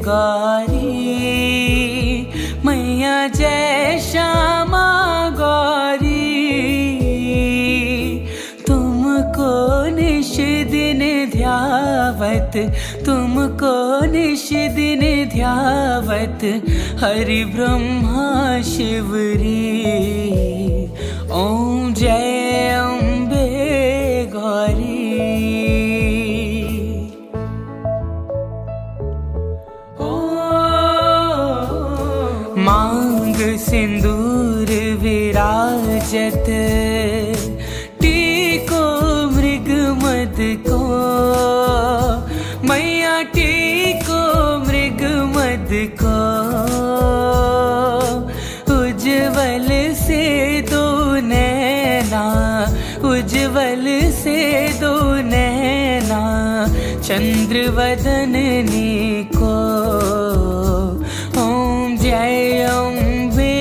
गौरी, मैया जय श्यामा गौरी, तुमको निश दिन ध्यावत, तुमको निश दिन ध्यावत, हरि ब्रह्मा शिवरी। ओम जय अम्बे गौरी। मांग सिंदूर विराजत, टीको मृग मद को, मैया टीको मृग मद को, उज्जवल से दो नैना, उज्जवल से दो नैना, चंद्र वदननी को। ओम जय अम्बे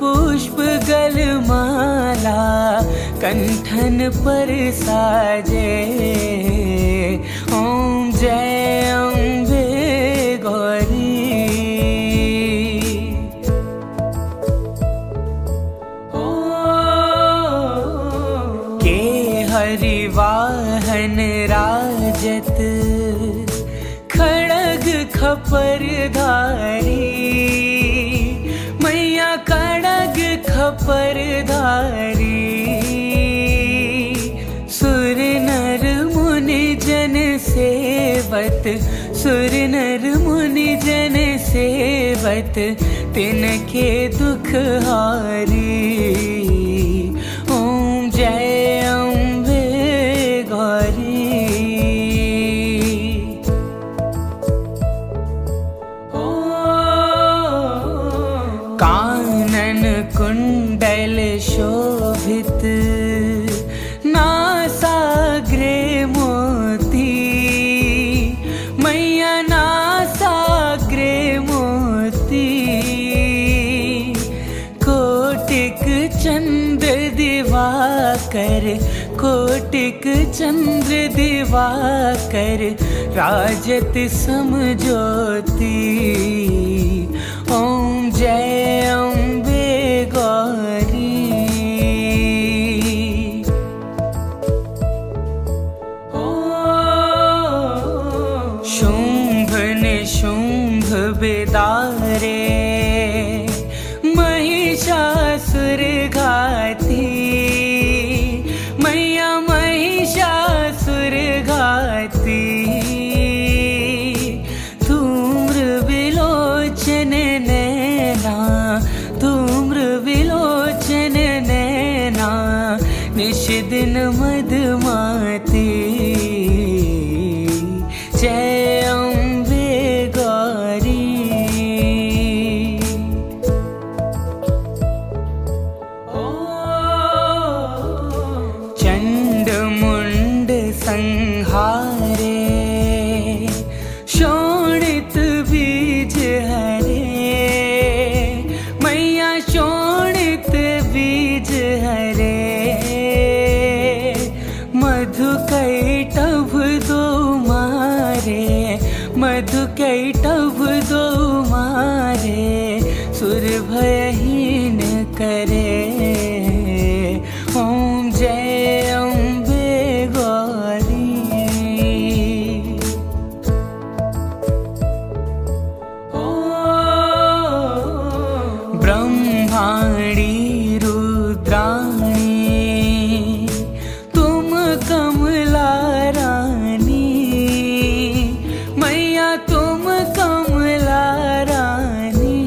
पुष्प गलमाला कंठन पर साजे। ओम जय अम्बे गौरी। के हरिवाहन राजत खड़ग खपरधारी। मैया खड़ग खपरधारी। सुर नर मुनि जन सेवत, सुर नर मुनि जन सेवत, तिनके दुख हारी। ओम जय अम्बे गौरी। कानन कुंडल शोभित, नासाग्रे मोती। मैया नासाग्रे मोती। कोटिक चंद्र दिवाकर, कोटिक चंद्र दिवाकर, राजत समज्योति। ओम जय अम्बे गौरी। शुंभ निशुंभ बेदारे, महिषासुर घाती। मैया महिषासुर घाती। धूम्र विलोचन नैना, धूम्र विलोचन नैना, निश दिन मधुमाती। जय अम्बे गौरी। चंड मुंड संहारे, शोणित बीज हरे। मैया शोणित बीज हरे। मधु कैटभ दो मारे, मधु कैटभ दो मारे, सुर भयहीन करे। ओम जय अम्बे गौरी। ब्रह्माणी रुद्राणी, तुम कमला रानी। मैया तुम कमला रानी।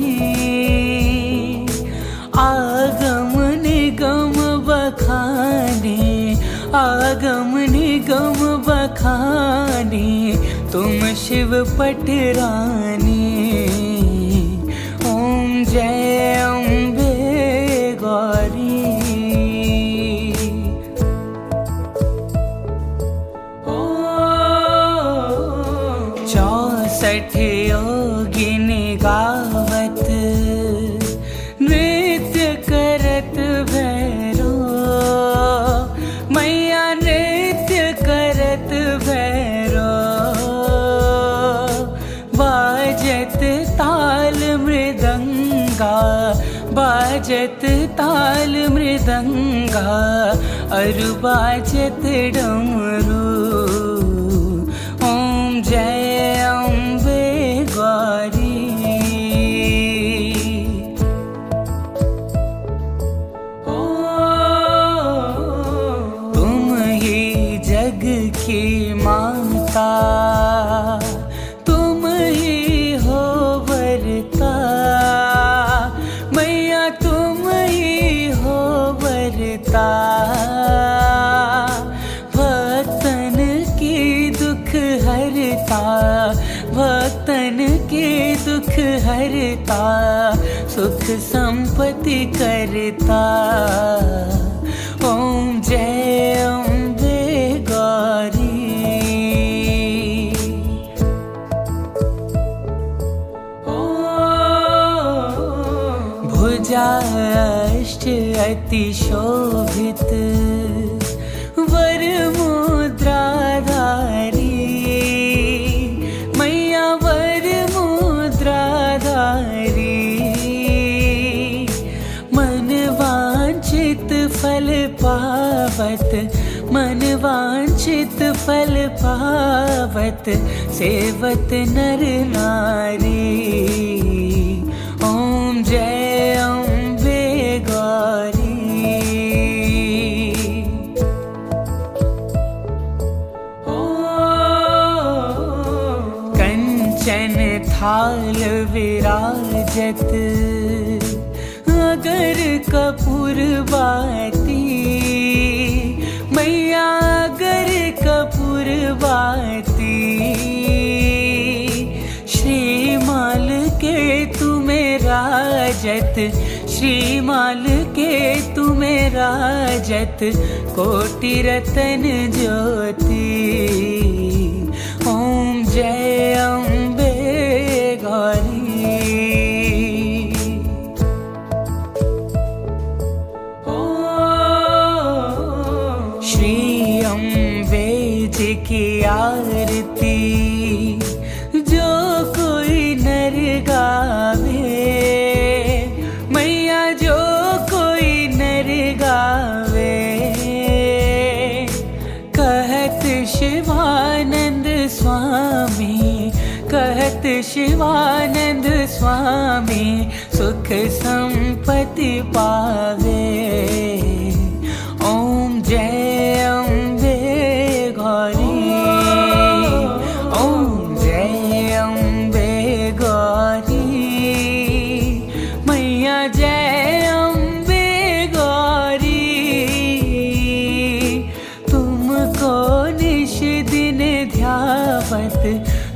आगम निगम बखाने, आगम निगम बखाने, तुम शिव पटरानी। ओम जय अम्बे गौरी। चौसठ योगिनी गावत, नृत्य करत भैरो। मैया नृत्य करत भैरो। बाजत ताल मृदंगा, बाजत ताल मृदंगा, अरु बाजत डमरू। ओम जय अम्बे गौरी। तुम ही जग की माता, तुम ही हो वरता। मैया तुम ही हो वरता। भक्तन की दुख हरता, भक्तन के दुख हरता, सुख संपत्ति करता। ओम जय अम्बे गौरी। भुजा काष्ठ अति शोभित वर मुद्राधारी मैया वर मुद्राधारी मन वांछित फल पावत मन वांछित फल पावत सेवत नर नारी ओम जय अम्बे गौरी कंचन थाल विराजत अगर कपूर बाती मैया अगर कपूर बाती श्रीमाल के तुम्हें राजत श्रीमाल के तुम्हें राजत कोटि रतन ज्योति ओम जय अम्बे गौरी श्री अम्बे जी की आरती जो कोई नर गावे मैया जो कोई नर गावे कहत शिवानंद स्वामी कहत शिवानंद स्वामी सुख संपत्ति पावे ओम जय अम्बे गौरी ओम जय अम्बे गौरी मैया जय अम्बे गौरी तुमको निश दिन ध्यावत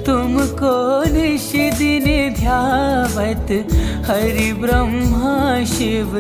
तुमको निश दिन ध्यावत हरि ब्रह्मा शिव